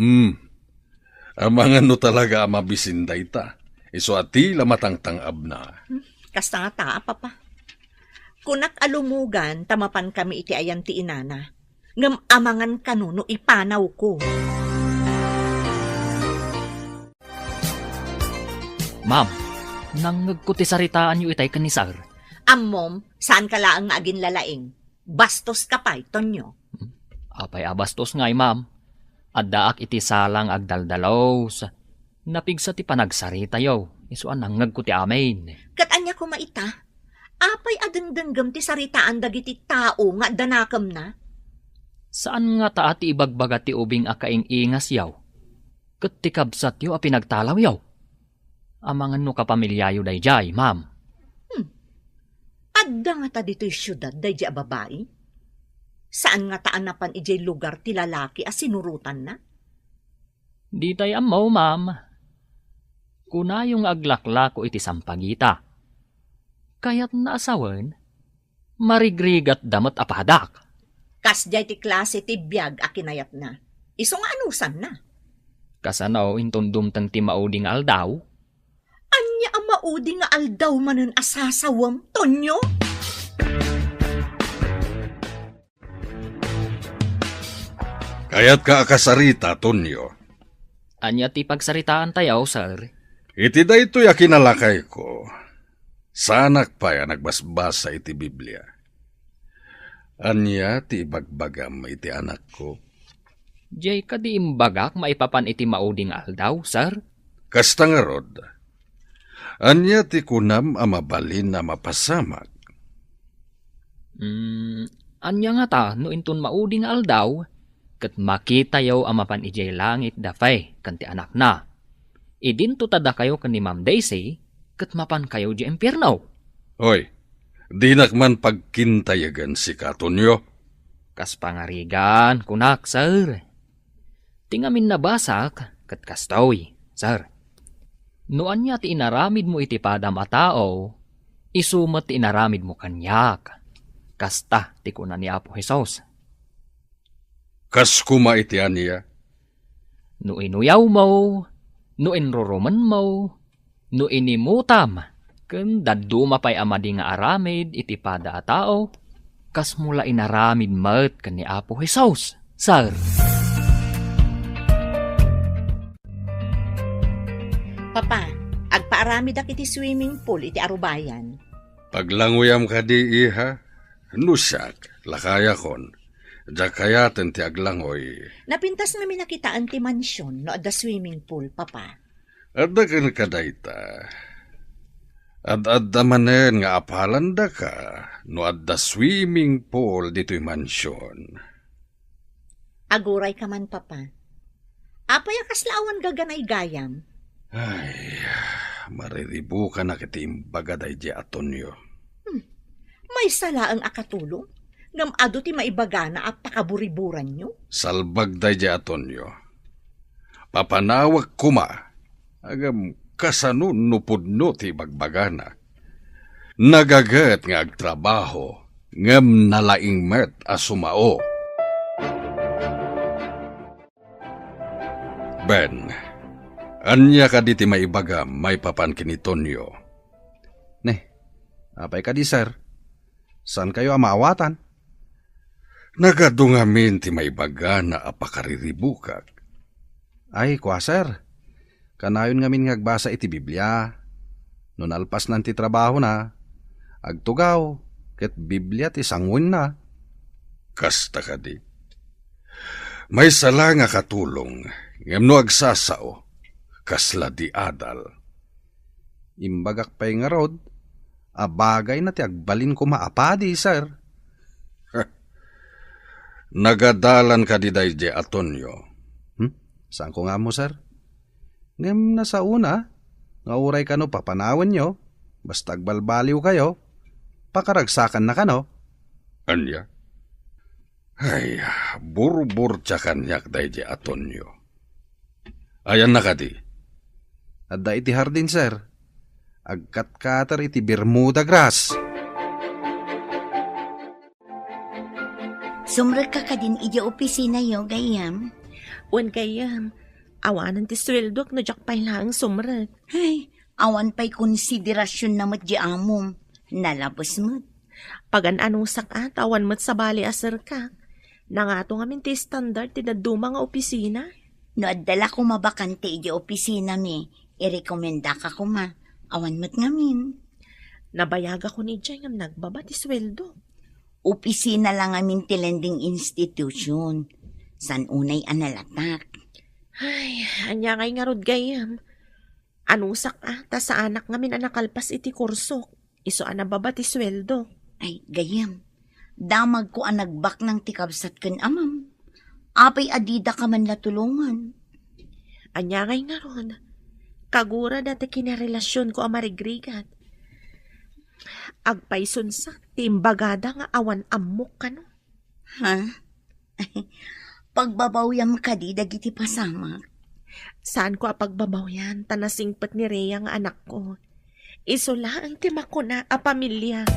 Amangan no talaga mabisin dayta. Iso atila matangtangab na. Kasta nga taa, papa. Kunak alumugan, tamapan kami iti ayan ti inana. Ngam amangan kanuno ipanaw ko. Ma'am, nangag ko ti saritaan yu itay kanisar. Ammom, saan ka laang nga agin lalaing? Bastos ka pa, Tonyo. Apay abastos ngay, ma'am. Addaak iti salang agdaldalaw sa napigsa ti panagsarita yaw. Isuan nangag ko ti amin. Katanya ko maita, apay adengdenggam ti saritaan dagiti tao nga danakam na. Saan nga taati ibagbaga ti ubing akaing ingas yaw? Kat ti kabsat yaw a pinagtalaw yaw. Amangan no kapamilyayo day jay, ma'am. Adda nga ta dito'y syudad day di a babae? Saan nga taanapan ijay lugar ti lalaki a sinurutan na? Di tay amaw, ma'am. Kunayong aglaklako iti sampagita. Kaya't naasawan, marigrigat damat apadak. Kas jay ti klase ti biyag a kinayat na. Iso nga anusan na. Kasanaw intundum tang ti mauding aldaw. Anya ang maudi nga aldaw manen asasawam, Tonyo? Kaya't ka akasarita, Tonyo. Anya ti pagsaritaan tayaw, sir. Iti da ito'y akinalakay ko. Sanak pa ya nagbasbasa iti Biblia. Anya ti bagbagam iti anak ko. Jay ka di imbagak maipapan iti mauding aldaw, sir? Kasta nga rod. Anya ti kunam a mabalin na mapasamak. Anya nga ta, no intun mauding aldaw, kat makita yaw amapan ijay langit dafay, kanti anak na. Idin tutada kayo kan ni Ma'am Daisy, kat mapan kayo di impyernaw. Hoy, di nakman pagkintayagan si Katonyo. Kas pangarigan, kunak, sir. Tingamin nabasak, kat kastawi, sir. Noan niya ti inaramid mo iti padam a tao, isumat ti inaramid mo kanyak. Kasta ti kunan ni Apo Jesus. Kas kuma iti aniya. No inuyaw mo, no inroroman mo, no inimutam, ken daduma pa'y amadi nga aramid iti pada a tao, kas mula inaramid mat ken ni Apo Jesus, sir. Papa, agpaaramid ak iti swimming pool iti arubayan. Paglanguyam ka di iha, nusak, lakaya kon. Dakayaten ti aglangoy. Napintas namin nakitaan ti mansyon no adda swimming pool, papa. Adda ken kadayta. Adda manen nga apalanda ka no adda swimming pool dito'y mansyon. Aguray ka man, papa. Apay akaslawan gaganay gayam. Ay, mariribu ka na kitimbaga day di Atonyo. May sala ang akatulong. Ngam ado ti maibagana at pakaburiburan nyo. Salbag day di Atonyo. Papanawag kuma. Agam kasanun nupudno ti bagbagana. Nagagat nga agtrabaho. Ngam nalaing met asumao. Ben, anya ka di ti maibaga may papan kini Tonyo. Apay ka di, sir? Saan kayo amaawatan? Nagadungamin ti maibaga na apakariribukak. Ay, kwa, sir. Kanayon ngamin ngagbasa iti Biblia. Nun alpas nan ti trabaho na, agtugaw, ket Biblia ti sangun na. Kasta ka di. May sala nga katulong, ngem no agsasao, kasla di adal. Imbagak pa'y nga rod, abagay na ti agbalin ko maapadi, sir. Nagadalan ka di dayje Atonyo. Saan ko nga mo, sir? Ngem na sa una, nga uray ka no papanawan nyo, basta agbalbaliw kayo, pakaragsakan na ka no. Anya? Ay, burbur tsa kanyak dayje Atonyo. Ayan na ka di. Adda iti hardin, sir. Agkat-katar iti Bermuda grass. Sumrag ka din iti opisina yo, gayam. Wan gayam, awanan ti sweldo no jak pay lang sumrag. Ay, awan pa'y konsiderasyon na mat di amom. Nalabos mo't. Pagan anusak at awan mo't sa bali aser ka. Nangato ngamin ti standard ti daduma nga opisina. No adala ko mabakante iti opisina mi, irekomenda ka ko ma. Awan mo't ngamin. Nabayaga ko ni Jay ngam nagbaba ti sweldo. Opisina lang amin ti lending institution. San unay analatak. Ay, anya kay nga rod gayam. Anusak ta sa anak ngamin anakalpas iti kursok. Iso anababa ti sweldo. Ay, gayam. Damag ko ang nagbak ng tikabsat kan amam. Apay adida ka man latulungan. Anya kay nga rod. Kagura dati kinarelasyon ko ang marigrigat. Agpaisunsak, timbagada nga awan amok ka no. Ha? Pagbabawyam ka di dagiti pasama. Saan ko apagbabaw yan? Tanasingpat ni Rhea nga anak ko. Isula ang timak ko na a pamilya.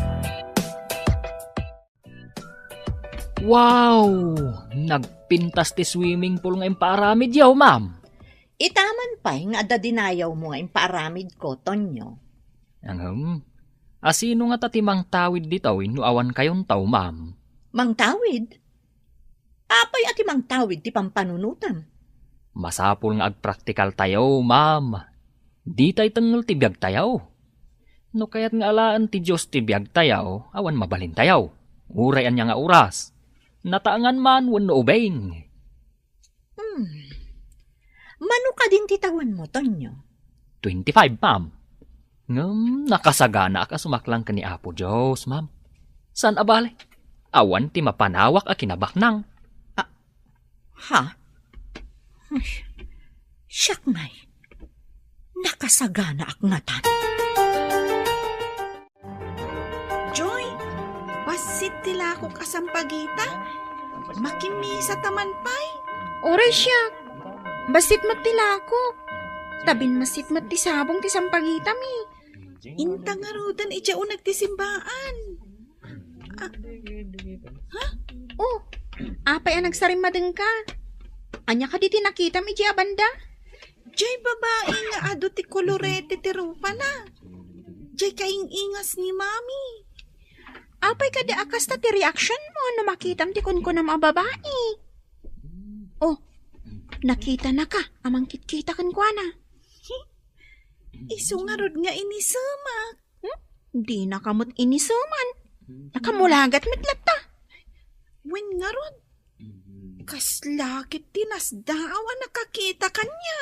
Wow! Nagpintas ti swimming pool nga imparamid yaw, ma'am. Itaman pa, nga ada dinayaw mo nga imparamid ko, Tonyo. Asino nga tatimang tawid ditaw no awan kayon taw, ma'am? Mangtawid? Apay ati mangtawid ti pampanunutan. Masapul nga agpraktikal tayo, ma'am. Di tay tengel ti biag tayaw. No kayat nga alaan ti Diyos ti biag tayaw, awan mabalin tayaw. Urayan niya nga oras. Nataangan man wenno ubeng. Mano ka din titawan mo, Tonyo? 25, ma'am. Nakasagana ka sumaklang ka ni Apo Diyos, ma'am. San abali? Awan ti mapanawak a kinabaknang. Ha? Siyak ngay. Nakasagana ak ngatan. Joy, basit tila ko kasampagita. Makimisa taman pay. Oray siya. Basit matila ko. Tabin masit mat ti sabong ti sampagita mi. Intang arudan ija unag ti simbaan. Oh, apay ang nagsarimadeng ka. Anya ka di tinakita mi di abanda? Jay babae nga ado ti kolorete ti rupa na. Jay kaing-ingas ni mami. Apay ka di akas ta ti reaction mo na makitam ti kun na mababae. Oh, nakita na ka, amang kitkita kan kwa na. Isungarod nga inisumak. Di nakamot inisuman. Nakamulagat mitlata. Wen nga rod. Kaslakit tinasdaaw ang nakakita kanya.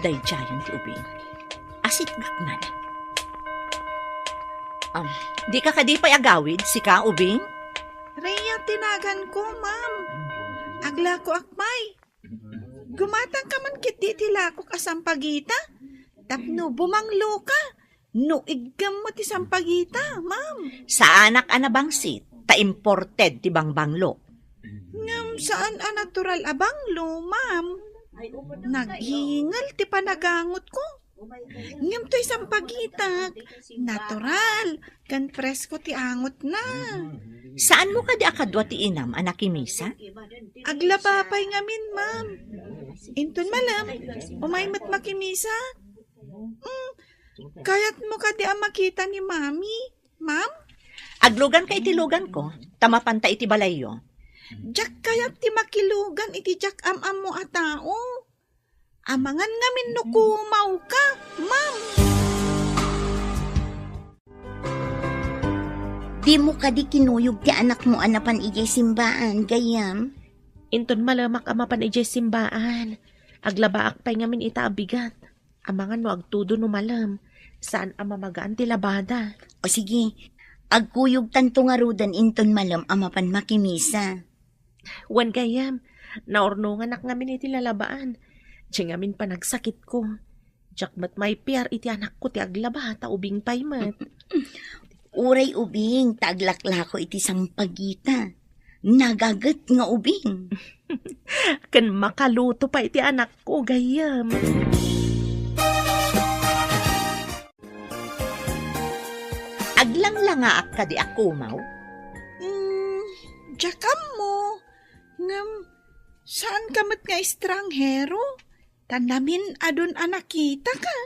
Dayjayan ti ubing. Asit gaknan. Di ka kadipay agawid, si ka ubing? Rhea, tinagan ko, ma'am. Agla ko akmay. Gumatang ka man kiti tila ko kasampagita. Tapno bumanglo ka. No igam mo ti sampagita, ma'am. Sa anak anabangsit, ta imported ti bangbanglo. Ngam saan a natural abanglo, ma'am? Naghingal ti panagangot ko. Ngam to'y sampagita. Natural. Kan presko ti angot na. Saan mo ka di akadwa ti inam, anak Kimisa? Aglabapay ngamin, ma'am. Inton malam, umaymat makimisa. Kayat mo ka di ang makita ni mami, ma'am? Aglugan ka itilugan ko, tamapanta iti balayo. Jak kayat ti makilugan iti jak am mo a tao. Amangan ngamin no kumaw ka, ma'am. Di mo ka di kinuyog ti anak mo anapan ijay simbaan, gayam. Inton malamak amapan ijay simbaan. Aglabaak pa'y ngamin ita abigat. Amangan mo agtudo no malam. Saan amamagaan ti labada? O sige, agkuyog tanto nga rudan inton malam amapan makimisa. Wan gayam, naornongan ak ngamin iti lalabaan. Di ngamin panagsakit ko. Jakmat may piar iti anak ko ti aglaba, ta ubing paymat. Uray ubing, taglaklako iti sampagita. Nagagat nga ubing. Kan makaluto pa iti anak ko, gayam. Aglang-langa ak ka di akumaw? Jakam mo. Ngam, saan kamat nga estranghero? Tanamin adon anakita ka.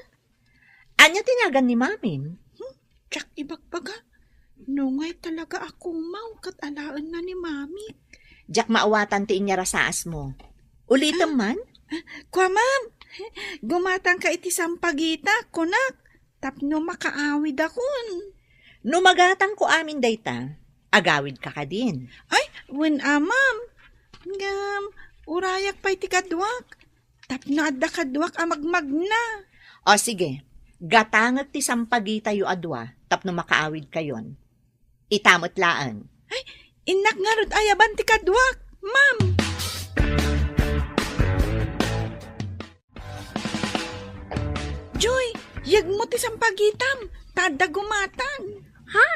Anya tinagan ni mamin? Jak ibagbaga. Nungay talaga akumaw kat alaan na ni mami. Jak maawatan ti inya rasaas mo. Ulitam man? Kwa ma'am, gumatang ka iti sampagita, kunak. Tapno makaawid akon. Numagatang ko amin dayta, agawid ka ka din. Ay, wen ma'am. Ngam, urayak pa iti kadwak. Tapno adda kadwak amagmag na. O sige, gatangag ti sampagita yu adwa, tapno makaawid kayon. Itamot laan. Ay, inak nga rod ayaban ti kadwak, ma'am. Joy, yag mo ti sampagitam, tada gumatan. Ha?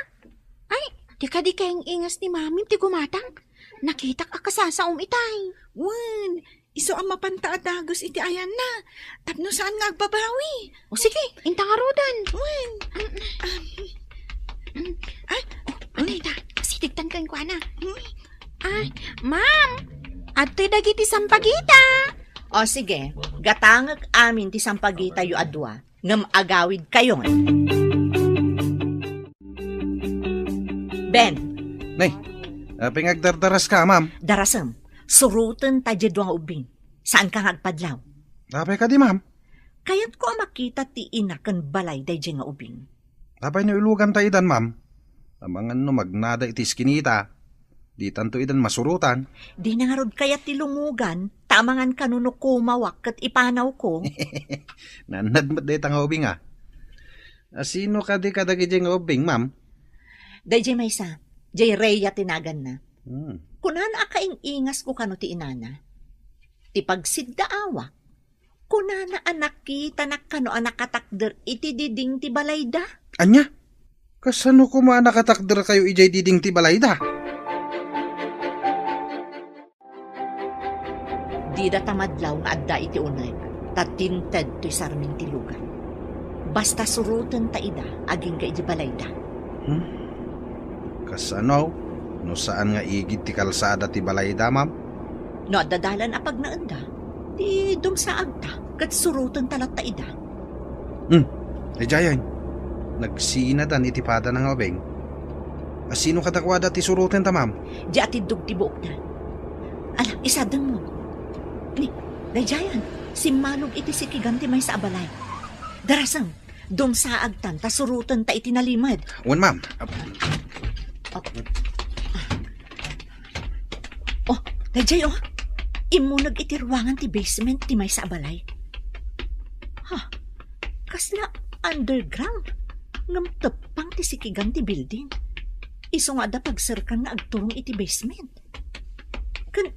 Ay, di ka di kayang ingas ni mami ti gumatang. Nakitak akasasaom itay. Wen, iso ang mapanta adagos iti ayan na. Tapno saan nga agbabawi? O sige, intangarudan. Wen. Ay, Tita, sitigtan kayo ko na. Ay, ma'am, ato'y dagiti sampagita. O sige, gatangag amin ti sampagita yu adwa, ngam agawid kayon. Ben, Nay, pingagdardaras ka, ma'am. darasam, surutan tadya duwang ubing. Saan ka ngagpadlaw? Tapay ka di, ma'am. Kayat ko ang makita ti inakan balay dayjay nga ubing. Tapay na ilugan ta idan, ma'am. Amangan no magnada iti skinita. Di tanto idan masurutan. Di na nga rod kayat ti lumugan, tamangan kanuno kumawak kat ipanaw ko. Nanadmat day nga ubing, ah. Sino ka di kadagi nga ubing, ma'am? Dayjay maysa, jay Rhea tinagan na. Hmm. Kunan akaing ingas ko kano ti inana. Ti pagsiddaawa. Kunana anak kita na kano anak katakder iti diding ti balayda. Anya? Kasano ko nakakatakder kayo ijay diding ti balayda? Di da tamadlaw nga adda iti unay, tatinted to'y sarming tilugan. Basta surutan ta ida, aging ka iti balayda. Kasano? No saan nga igid ti kalsada ti balayda, ma'am? No, dadalan apag naanda, di dumsaag ta, kat surutan talat ta ida. Jayan, nagsinadan iti pada ng obeng. Sino katakwada ti surutan ta, ma'am? Di atidog ti buok na. Ala, isadang mo. Ni, dayayan, si Manong iti sikiganti may sa abalay. Darasang, dumsaag tan, ta surutan ta iti nalimad. Wan, ma'am. Oh, dayjay oh. Imunag iti ruangan ti basement ti may sa abalay. Ha, kasla underground. Ngam tepang ti sikigan ti building. Iso nga da pagsirkan nga agturong iti basement. Kan,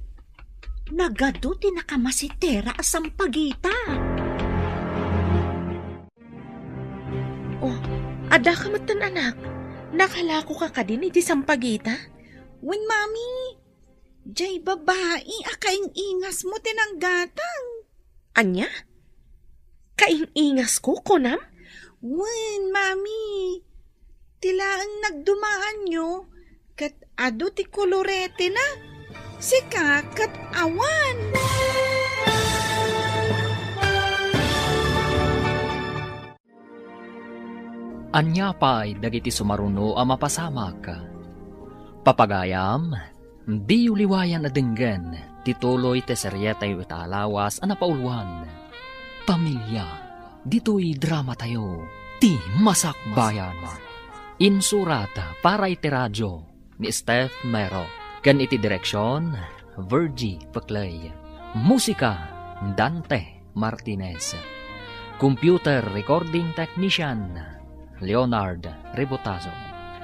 nagado ti nakamasitera asang pagita. Oh, ada ka matan anak. Nakalako ka ka din iti sampagita? wen mami. Jay babae, akaing ingas mo tinanggatang. Anya? Kaingas ko, kunam? Wen, mami. Tila ang nagdumaan nyo, kat ado ti kolorete na. Sika, kat awan. Anya pa'y dagiti sumaruno a mapasamak. Papagayam, di uliwayan adenggan, tituloy te seryetay italawas a napauluan. Pamilya, dito'y drama tayo, ti masakbayan. Insurata para iti radyo ni Steph Mero. Kan iti direksyon, Virgie Paclay. Musika, Dante Martinez. Computer recording technician, Leonard Rebotazo.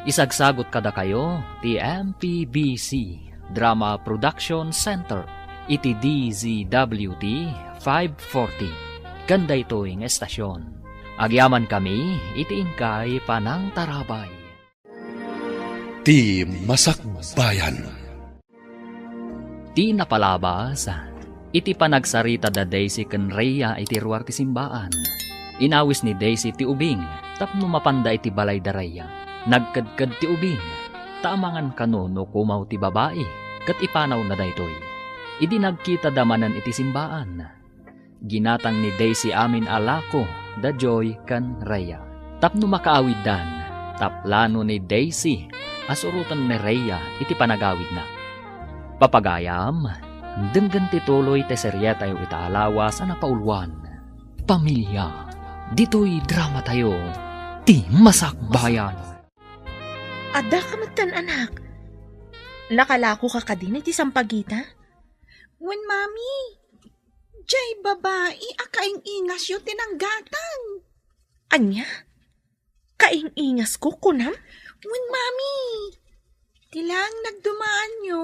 Isagsagot kada kayo ti MPBC Drama Production Center iti DZWT 540 kanda ito'ing estasyon. Agyaman kami iti ingkay Panang Tarabay. Ti Masakbayan. Ti napalabas iti panagsarita da Daisy ken Rhea iti ruar ti simbaan. Inawis ni Daisy ti ubing tapno mapanda iti balay da Rhea. Nagkadkad ti ubing, taamangan kano no kumaw ti babae, kat ipanaw na daytoy. Idi nagkita damanan iti simbaan. Ginatang ni Daisy amin alako, da Joy kan Rhea. Tapno makaawid dan, taplano ni Daisy, asurutan ni Rhea iti panagawid na. Papagayam, denggan ti tuloy te serya tayo itaalawas na pauluan. Pamilya, dito'y drama tayo, ti masakbayan. Ada ka matan, anak. Nakalako ka kadin iti sampagita? Wen, mami. Jay babae, akaing ingas yung tinanggatan. Anya? Kaing-ingas ko, kunam? Wen, mami. Tilang nagdumaan nyo,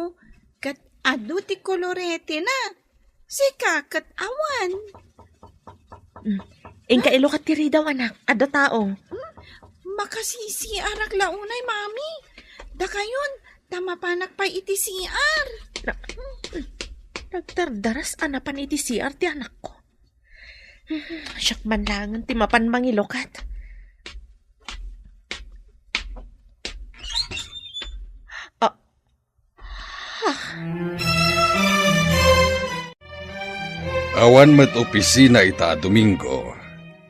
kat ado ti kolorete na. Sika, kat awan. Ingka ilo ka tiri daw, anak. Ada tao. Makasisi arak launay, mami. Da kayon, tama panak pa iti CR. Nagdardaras anapan iti CR ti anak ko. Siyak man langan ti mapan mangilokat. Awan met opisina ita Domingo.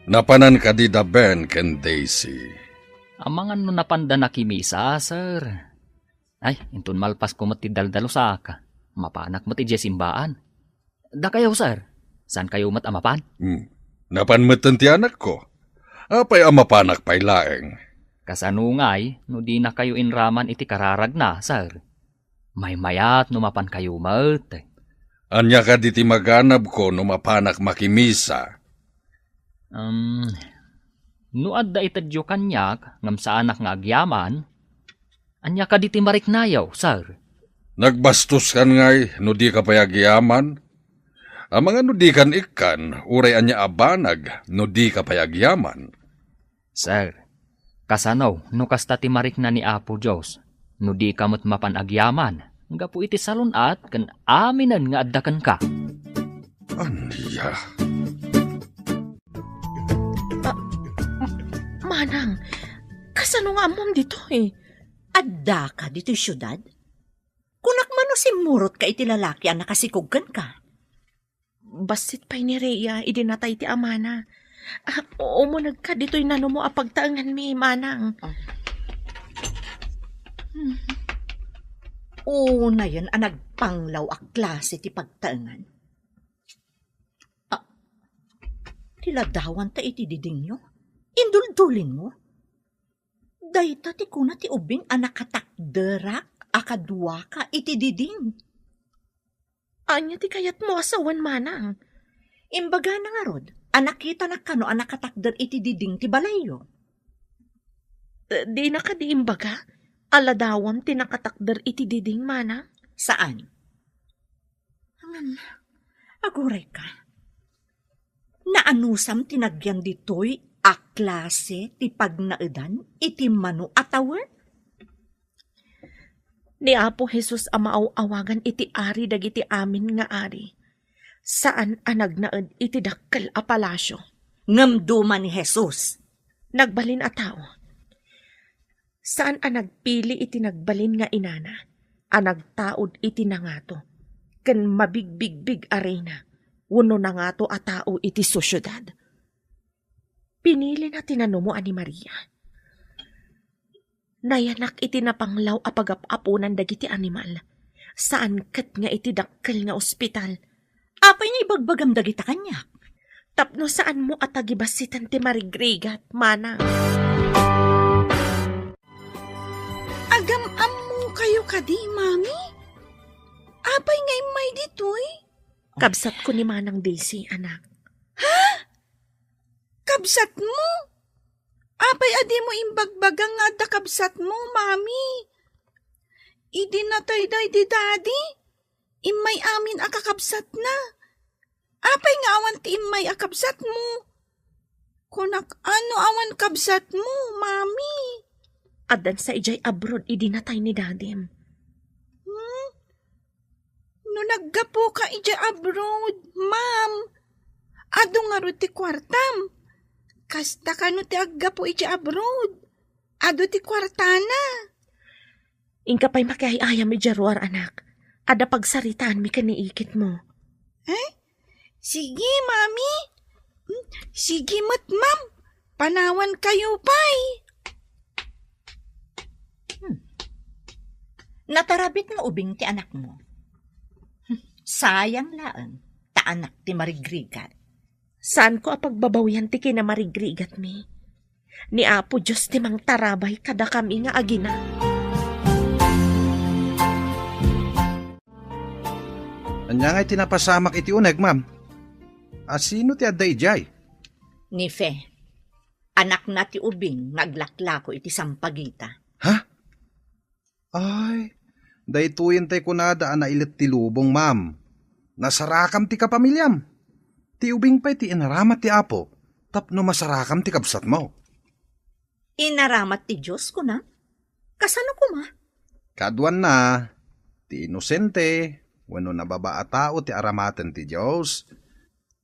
Napanan ka di da Ben ken Daisy. Amangan no napanda na kimisa, sir. Ay, intun malpas ko mati daldalo sa ka. Mapanak mati jesimbaan. Da kayo, sir. San kayo mat amapan? Napanmatan ti anak ko. Apay amapanak pay laeng. Kasanungay, no di na kayo inraman iti kararag na, sir. May mayat no mapan kayo mat. Anya ka di ti maganab ko no mapanak makimisa. No adda itadyo kanyak, ngam sa anak nga agyaman, anya ka di ti mariknayaw, sir. Nagbastos kan ngay, no di ka payagyaman. Ang mga no di kan ikan, uray anya abanag, no di ka payagyaman. Sir, kasanaw, no kasta ti marikna ni Apo Diyos, no di kamot mapan agyaman, nga po iti salunat, kan aminan nga addakan ka. Anya? Manang, kasano nga mom dito eh? Adda ka dito syudad? Kunak man no simurot ka iti lalaki ang nakasikuggan ka. Basit pa'y ni Rhea, idinatay ti amana. Umunag ka dito'y nano mo apagtaangan mi, manang. Una yan ang nagpanglaw a klase ti pagtaangan. Tiladawan ta iti diding nyo. Induldulin mo. Dayta ti kuna ti ubing anak katakderak akadwa ka iti diding. Anya ti kayat mo asawan, manang. Imbaga na nga rod, anak kita na kano anak katakder iti diding ti balayo. Di na ka di imbaga? Aladawam ti nakatakder iti diding, manang? Saan? Aguray ka. Naanusam tinagyan dito'y a klase ti pagnaedan iti mano atawen? Ni Apo Jesus amaaw-awagan iti ari dagiti amin nga ari. Saan anagnaed iti dakkel a palasyo. Ngamduma ni Jesus. Nagbalin a tao. Saan a nagpili iti nagbalin nga inana? A nagtaod iti nangato. Ken mabigbigbig arena. Uno na nga to a tao iti sosyudad. Pinili na tinanumo ani Maria. Nayanak iti napanglaw a pagap-apunan dagiti animal. Saan kat nga iti dakkel nga ospital. Apay ni ibagbagam dagita kanya. Tapno saan mo atagibasitan ti marigrigat, manang. Agam-am mo kayo kadi, mami? Apay ngay may ditoy? Kabsat ko ni Manang Daisy, anak. Kabsat mo? Apay adi mo imbagbagang nga da kabsat mo, mami. Idi na tayo di daddy. Imay amin akakabsat na. Apay nga awan ti imay akabsat mo. Kunak ano awan kabsat mo, mami. Adan sa ijay abroad, idi na tayo ni dadim. No naggapo ka ija abroad, ma'am. Ado nga ro ti kwartam. Kasta ka no ti aggapo ija abroad. Ado ti kwartana. Ingka pa'y makiayayam ija ruar, anak. Ada pagsaritaan mi kaniikit mo. Sige, mami. Sige, ma'am. Panawan kayo, pay. Natarabit nga ubing ti anak mo. Sayang laan, ta anak ti marigrigat. Saan ko apagbabawian ti kinamarigrigat mi? Ni Apo Diyos ti mang tarabay kada kami nga agina. Anya nga'y tinapasamak iti uneg, ma'am. Sino ti adda ijay? Ni Fe, anak na ti ubing naglaklako iti sampagita. Ha? Ay, daytoyen tay kunada na ilit ti lubong, ma'am. Nasarakam ti kapamilyam. Ti ubing pa'y ti inaramat ti Apo. Tapno masarakam ti kabsat mo. Inaramat ti Diyos ko na? Kasano ko ma? Kaduan na, ti inosente, wano nababa a tao ti aramaten ti Diyos.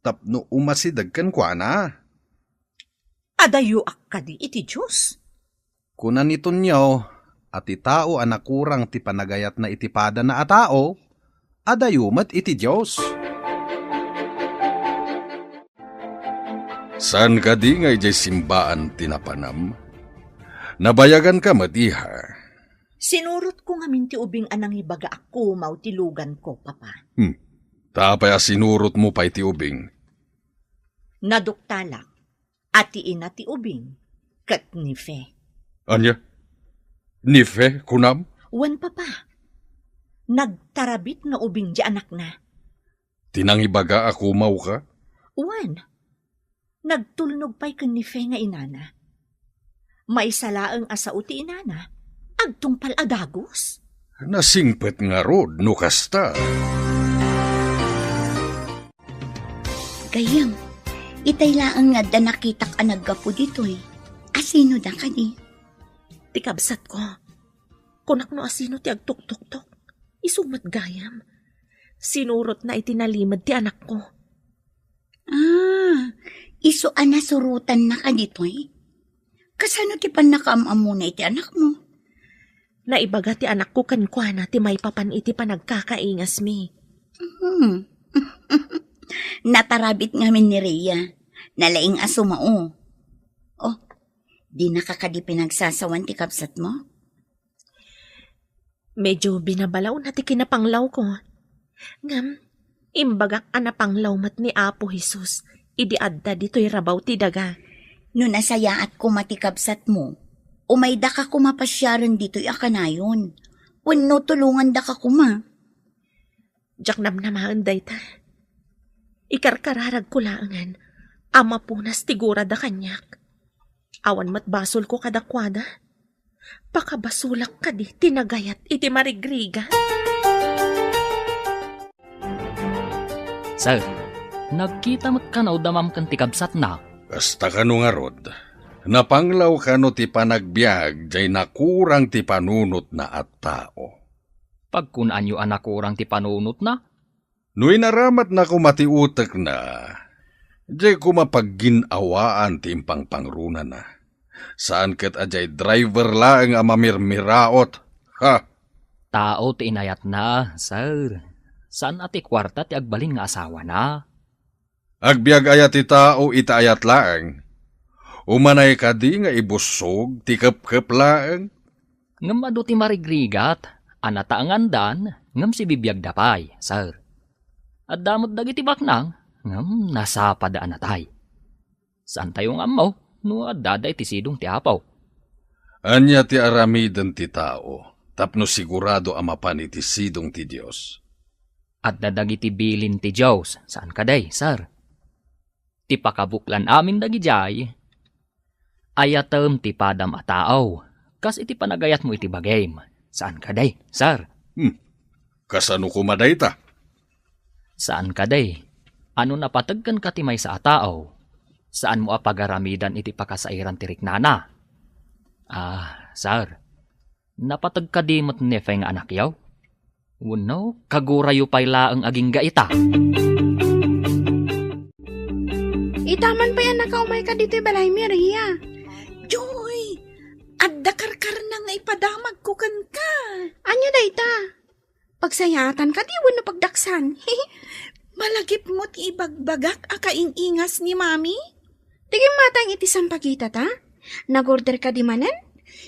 Tapno umasidag kan kwa na. Adayo akkadi iti Diyos. Kunan nito nyo, at ti tao anakurang ti panagayat na itipada na a tao, adayumat iti Diyos. San ka di ngay jay simbaan tinapanam? Nabayagan ka matiha. Sinurot ko nga minti ubing anang ibaga ako mautilugan ko, papa. Tapay sinurot mo pa iti ubing. Naduktalak, ati ina ti ubing, kat ni Fe. Anya? Ni Fe, kunam? Wan, papa. Nagtarabit nga ubing di anak na. Tinangibaga ako mau ka? Wan. Nagtulnog pa'y kan ni Fe nga inana. Maisalaang asao ti inana, agtungpal adagos. Nasingpet nga rod, no kasta. Gayam, itay laang nga da nakitak a naggapo ditoy. Asino da ka di? Ti kabsat ko. Kunak no asino ti agtuktuktok. Isumat gayam. Sinurot na itinalimad ti anak ko. Iso anasurutan na ka ditoy? Kasano ti panakaamamu na iti anak mo? Naibaga ti anak ko kankwana ti may papan iti panagkakaingas mi. Natarabit ngamin ni Rhea. Nalaing aso mao. Oh, di nakakadi pinagsasawan ti kapsat mo? Medyo binabalaw na ti kinapanglaw ko. Ngam, imbagak anapanglaw mat ni Apo Jesus. Idi adda dito'y rabaw ti daga. No nasaya at kumatikabsat mo, umayda ka kumapasyaran dito'y akanayon. Wano tulungan da ka kuma. Jak namnamaan dayta. Ikarkararag ko laangan, ama punas tigura da kanyak. Awan matbasol ko kadakwada. Pakabasulak ka di tinagayat iti marigriga. Sir, nagkita mo't kanaw damam kan tikabsat na. Kasta ka no nga rod. Napanglaw ka no ti panagbiag, jay nakurang ti panunot na at tao. Pagkunaan yu anak kurang ti panunot na, No'y naramat na kumatiutak na, Di ko mapagginawaan ti impang pangruna na. Saan ket ajay driver lang ang mamirmiraot. Ha? Tao ti inayat na, sir. Saan ati kwarta ti agbalin nga asawa na? Agbiag ayat ti tao itaayat lang. Umanay ka di nga ibusog ti kep-kep lang. Ngam adu ti marigrigat, anata ang andan, ngam si bibiyag dapay, sir. At damot dagiti baknang, ngam nasapad anatay. Saan tayo ngam mo, no adada iti sidong ti apaw. Anya ti aramiden ti tao, tapno sigurado amapan iti sidong ti Diyos. At dadagiti bilin ti Diyos, saan kaday, sir? Ti pakabuklan amin dagijay, ayatem ti padam a tao, kas iti panagayat mo iti bagay, saan kaday, sir? Kasano kumaday ta? Saan kaday? Ano napatagkan ka ti may sa atao? Saan mo apagaramidan iti pakasairan ti riknana? Sir, napatag ka di mo't nefeng anak yaw? Uno, kagurayo pay laang aging gaita. Itaman pa yan nakaumay ka dito balay, Maria. Joy, adda karkar na nga ipadamag ko kan ka. Anya dayta? Pagsayatan ka, di na pagdaksan. Malagip mo't ibagbagak akaingingas ni mami? Tigim matang iti sampagita ta? Nag-order ka di manen?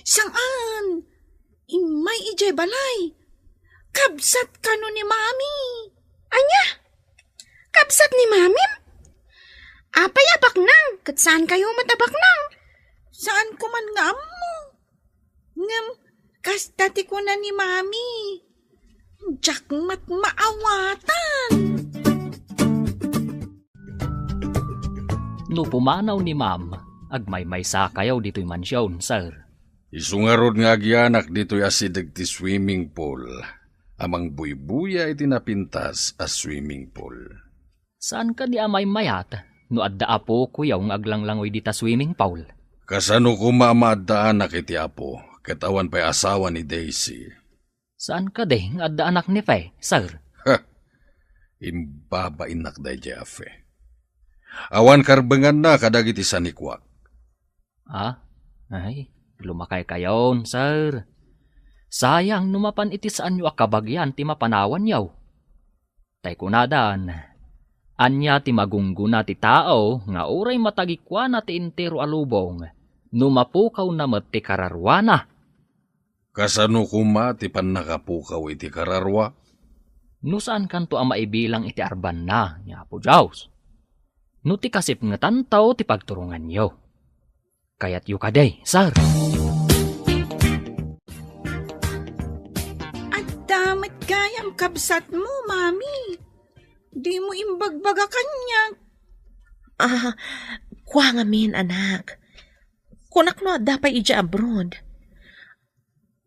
Saan? Imay ijay balay. Kabsat ka no ni mami. Anya? Kabsat ni mami? Apay abak nang, kat saan kayo matabak nang? Saan ko man nga mo? Ngam, kastati ko na ni mami. Jakmat maawatan. No pumanaw ni ma'am, agmay-may sa kayaw dito'y mansyon, sir. Isungarod nga agyanak dito'y asidag ti swimming pool. Amang buybuya iti napintas as swimming pool. Saan ka di amay mayat? No adda apo kuyaw ng aglanglangoy dita swimming pool. Kasano ko maamaddaan na kiti apo, katawan pa'y asawa ni Daisy. Saan ka di ng adda anak ni Faye, sir? Imbabain nakday Jaffe. Awan karbengan na kadagiti sanikwak. Ay, lumakay kayon, sir. Sayang numapan iti saan yu akabagyan ti mapanawan yaw. Tay kunadan, anya ti magungguna ti tao nga uray matagikwa na ti intero alubong, numapukaw na met ti kararwana. Kasano kuma ti pannakapukaw iti kararwa? No saan kanto ang maibilang iti arban na, niya po Jaws. No ti kasip nga tantaw ti pagturungan yo. Kayat yu kaday, sir. At damat gayam kabsat mo, mami. Di mo imbagbaga kanya. Kwa nga min, anak. Kunak no, dapay ija abroad.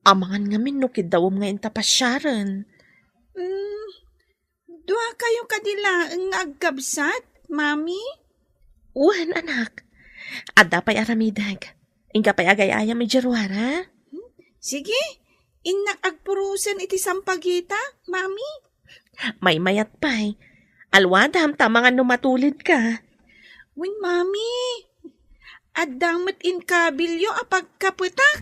Amangan nga min no kidawom nga intapasyaran. Dua kayo kadila ang agkabsat, mami? Uwan, anak. At dapay aramidag. Ingka pa'y agay-ayam ijarwara. Sige, inak agpurusen iti sampagita, mami? May mayat pa'y. Alwadam, tama nga numatulid ka. Win, mami. At damot in kabilyo apagkaputak.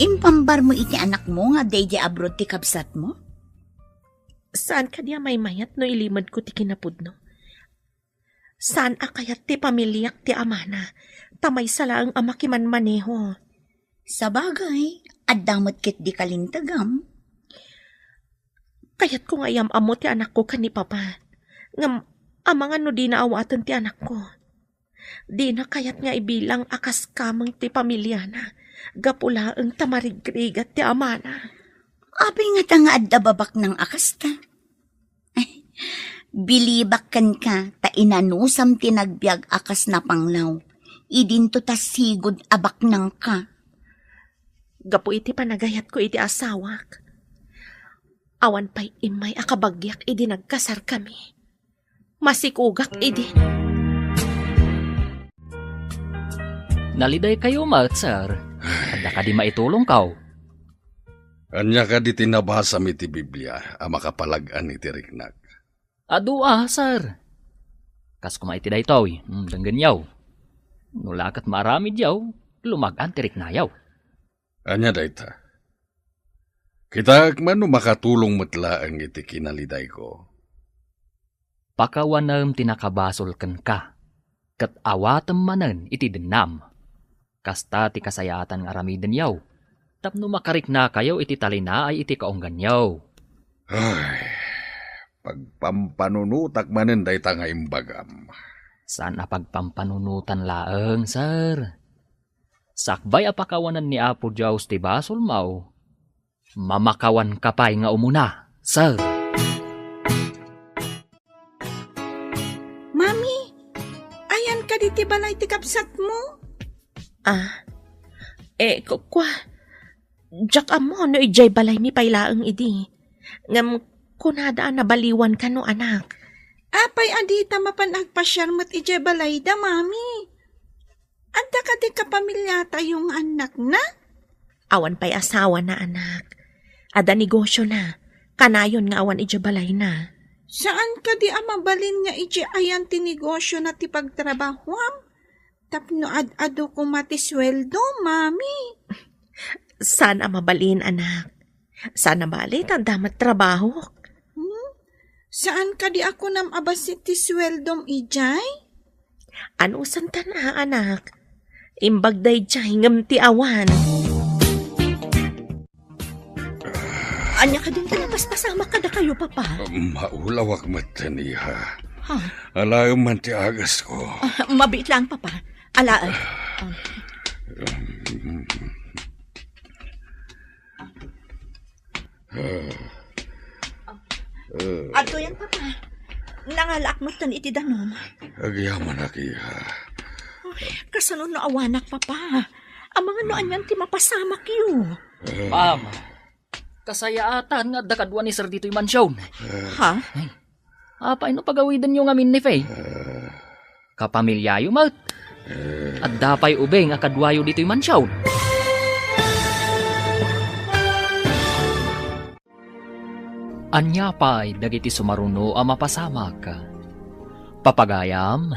Impambar mo iti anak mo nga day abroad ti kabsat mo? Saan ka diya may mayat no ilimad ko ti kinapudno? Saan akayat ti pamilyak ti amana? Tamay sala ang ama kiman maneho. Sa bagay, at damot kit di kalintagam. Kayat ko ngayam amo ti anak ko kani papa. Ngam, amang ano di naawatan ti anak ko. Di na kayat nga ibilang akas kamang ti pamilya na. Gapula ang tamarigrigat ti amana. Abi nga nga adda babak ng akas ta. Bilibak kan ka, ta inanusam tinagbiag akas na panglaw. Idinto ta sigod abak ng ka. Gapu iti panagayat ko iti asawak. Awan pa'y imay akabagyak idi nagkasar kami. Masikugak idi. Naliday kayo, mat, sir. Adda ka di maitulong kaw. Anya ka di tinabasa mi ti Biblia, ang makapalagan iti riknak. Adua, sir. Kas kumaiti da ito, danggan yaw. Nulakat marami yaw, lumagan tirik na yaw. Anya dayta. Kita mano makatulong matlaang iti kinaliday ko. Pakawanam tinakabasol ken ka. Kat awatem manen iti denam. Kasta ti kasayatan nga aramiden yaw. Tapno makarik na kayo iti talina ay iti kaonggan yaw. Ay, pagpampanunutak manen dayta nga imbagam. Saan na pagpampanunutan laeng, sir? Sakbay apakawanan ni Apo Diyos ti basol mau. Mamakawan kapay nga umuna, sir. Mami, ayan ka diti balay ti kapsat mo. Kwa, jak amo no ijay balay mi pailaeng idi. Ngam kunadaan na baliwan ka no anak. Apay adita mapanagpasyar mo't ijay balay da, mami. Anda ka di kapamilyata yung anak na? Awan pa'y asawa na anak. Ada negosyo na. Kanayon nga awan ijay balay na. Saan ka di amabalin nga ijay ayan ti negosyo na ti pagtrabahuam? Tapno ad-ado ko matisweldo, mami. Sana mabalin, anak. Sana balit ang damat trabaho. Saan ka di ako nam abasit ti sweldom ijay? Ano santa na, anak? Imbagday jay ngam ti awan. Anya ka din pasama ka da kayo, papa. Maulawak mataniha. Ha? Alayo man ti agas ko. Mabit lang, papa. Alaan. Ato yan, papa. Nangalak mo tan iti danom. Agyaman akiha. Kasano no awanak, papa. Ang mga noan yan ti mapasamak yu. Ma'am, kasayaatan nga dakadwa ni Sir dito'y mansyon. Ha? Apay no pagawidan nyo ngamin ni Faye. Kapamilyayo mat. At dapay ubeng akadwayo dito'y mansyon. Anya pa'y dagiti sumaruno ang mapasamak. Papagayam,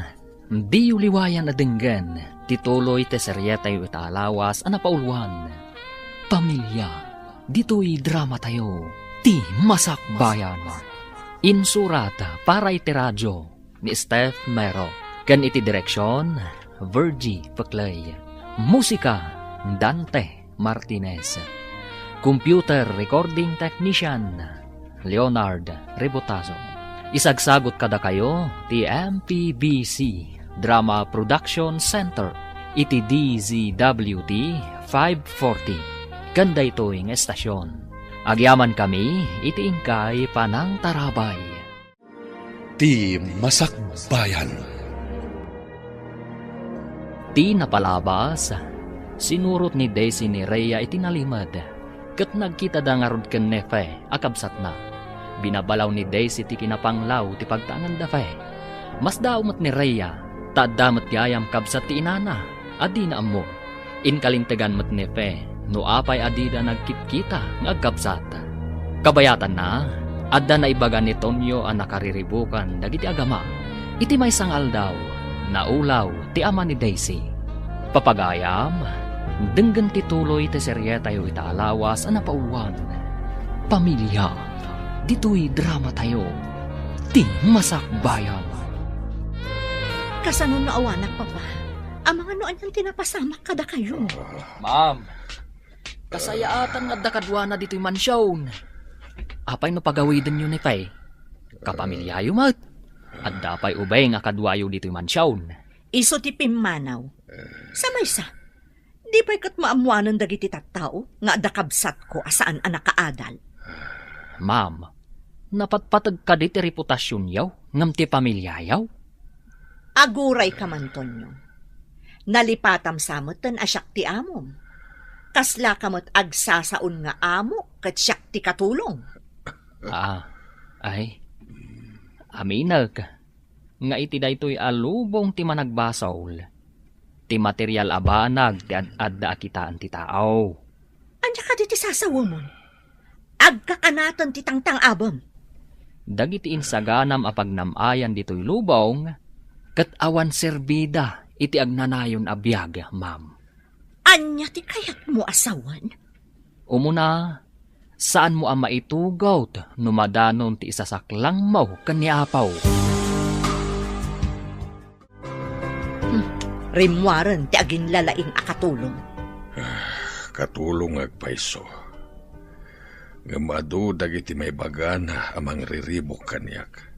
di uliwayan adenggan, tituloy te seryetay itaalawas ang napauluan. Pamilya, dito'y drama tayo, ti masakbayan. Insurata para iti radyo ni Steph Mero. Kan iti direksyon, Virgie Paclay. Musika, Dante Martinez. Computer recording technician, Leonard Rebotazo. Isagsagot kada kayo, ti MPBC Drama Production Center, iti DZWT 540. Ganda ito'y estasyon. Agyaman kami, iti ingkay panang tarabay. Ti Masakbayan. Ti napalabas, sinurot ni Daisy ni Rhea iti nalimad. Kat nagkita da nga rod ken nefe, akabsat na. Binabalaw ni Daisy ti kinapanglaw ti pagtaangan da fe. Mas daumot ni Rhea, tadamat gayam kabsat ti inana, adi na ammo. Inkalintegan mat nefe, no apay adida nagkitkita ng agkabsat. Kabayatan na, adda na ibaga ni Tonyo ang nakariribukan dagiti agama. Iti may sangal daw, naulaw ti ama ni Daisy. Papagayam, denggan tituloy ti seryetayo itaalawas ang napauluan. Pamilya, dito'y drama tayo, ti masakbayan. Kasano no awanak, papa? Ang mga noan yung tinapasamak kada kayo. Ma'am, kasayaatan nga dakadwa na dito'y mansyon. Apay no pagawidan yun ni Pay. Kapamilyayo mat. At dapay ubay nga kadwayo dito'y mansyon. Iso ti pimmanaw. Samaysa, di pa'y kat maamuanan dagiti tattao nga dakabsat ko asaan anak kaadal. Ma'am, napatpatag ka diti reputasyon yaw, ngam ti pamilya yaw. Aguray ka man, Tonyo. Nalipatam samot tan asyak ti amom. Kasla kamot agsasaon nga amo kat syak ti katulong. Aminag, nga iti daytoy alubong ti managbasaol. Ti material abanag ti adda akitaan ti tao. Anya ka di ti sasawa mo? Agkakanatan ti tangtang abam. Dagiti insaganam apagnamayan dito'y lubong, kat awan serbida iti agnanayon a biyag, ma'am. Anya ti kayat mo asawan? Umuna, saan mo ang maitugaw no madanon ti isasaklang mo kaniapaw? Rimwaran ti agin lalaing akatulong. Katulong agpaiso. Nga madu dagiti may bagana amang riribok kanyak.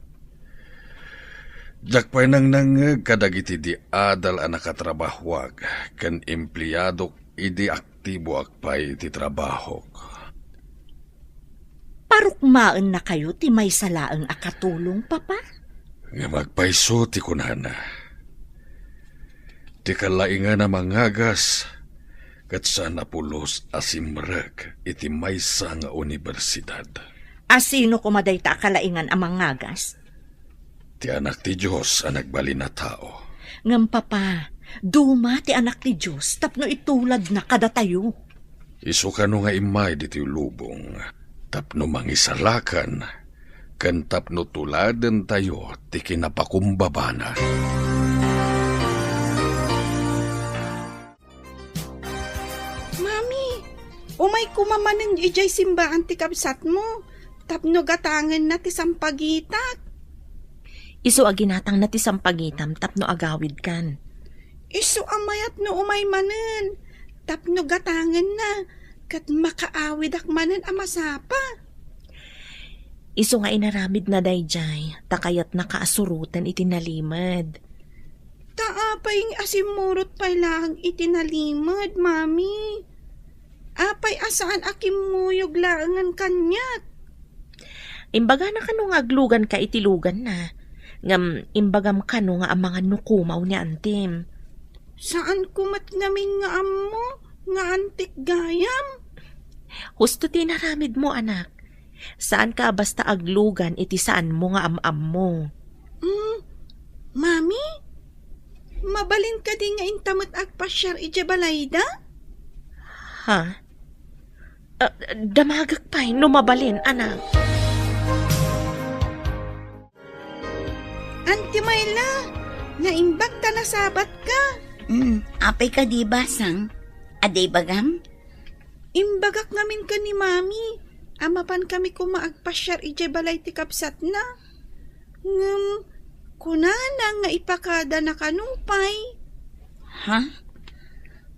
Jakpay nang nangag kadagiti di adal a nakatrabahwag kan empleyadok idi aktibo akpay ti trabahok. Parukmaan na kayo ti may salaang akatulong, papa? Nga magpaiso ti kunana. Ti kalaingan na mangagas kat saan napulos asimrag iti maysa nga universidad. Asino kumaday ta akalaingan amang ngagas? Ti anak ti Diyos ang nagbali na tao. Ngam papa, duma ti anak ti Diyos tapno itulad na kada tayo. Isu kano nga imay diti lubong, tapno mangisalakan, kan tapno tuladen tayo ti kinapakumbabana. Umay kumamanan ijay simbaan ti kabsat mo. Tapno gatangan na ti sampagitat. Isu aginatang na ti sampagitam tapno agawid kan. Isu amayat no umay manen. Tapno gatangan na. Kat makaawid ak manen amasapa. Isu nga inaramid na dayjay. Takayat nakaasurutan itinalimad. Taapay ng asimurot pay lang itinalimad, mami. Apay asaan akimuyog laangan kanyat. Imbaga na kano nga aglugan ka itilugan na. Ngam imbagam kano nga ang mga nukumaw ni Antim. Saan kumat namin nga ammo? Nga antik gayam? Husto tinaramid mo, anak. Saan ka basta aglugan iti saan mo nga am-am mo? Mami? Mabalin ka di nga intamot agpasyar iti balayda? Ha? Damagak pa'y numabalin, anak. Auntie Mayla, naimbag ta na sabat ka. Apay ka di basang? Aday bagam? Imbagak ngamin ka ni mami. Amapan kami kumaagpasyar ije balay ti kapsat na. Kunana nga ipakada na kanumpay. Ha?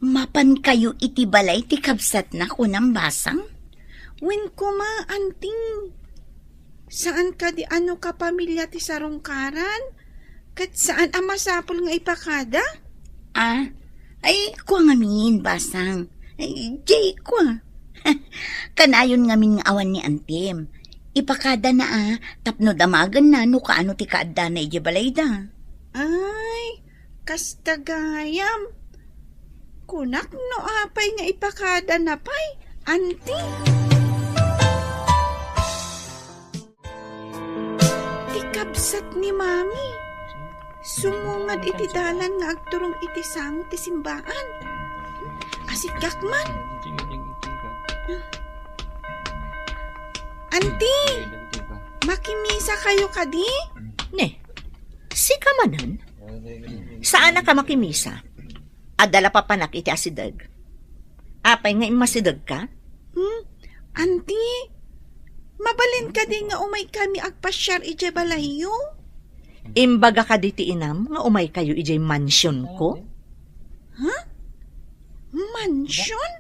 Mapan kayo iti balay ti kabsat na kunang basang? Wen kuma, anting. Saan ka di ano ka pamilya ti sarungkaran? Kat saan ang masapol nga ipakada? Ay, kwa ngamin, basang. Jay, kwa. Kanayon ngamin nga awan ni Antim. Ipakada na tapno damagan na no kaano ti kaadda na ije balay da. Ay, kastagayam. Kunak no apay nga ipakada na pay, auntie. Tikabsat ni mami. Sumungad iti dalan nga agturong iti sango ti simbaan. Asikak man. Auntie, makimisa kayo kadi? Ne, si kamanan? Saan na ka makimisa? Adala pa panak iti asidag. Apay nga imasidag ka? Auntie, mabalin ka din nga umay kami agpasyar ije balayo? Imbaga ka diti inam nga umay kayo ije mansyon ko? Ha? Mansyon?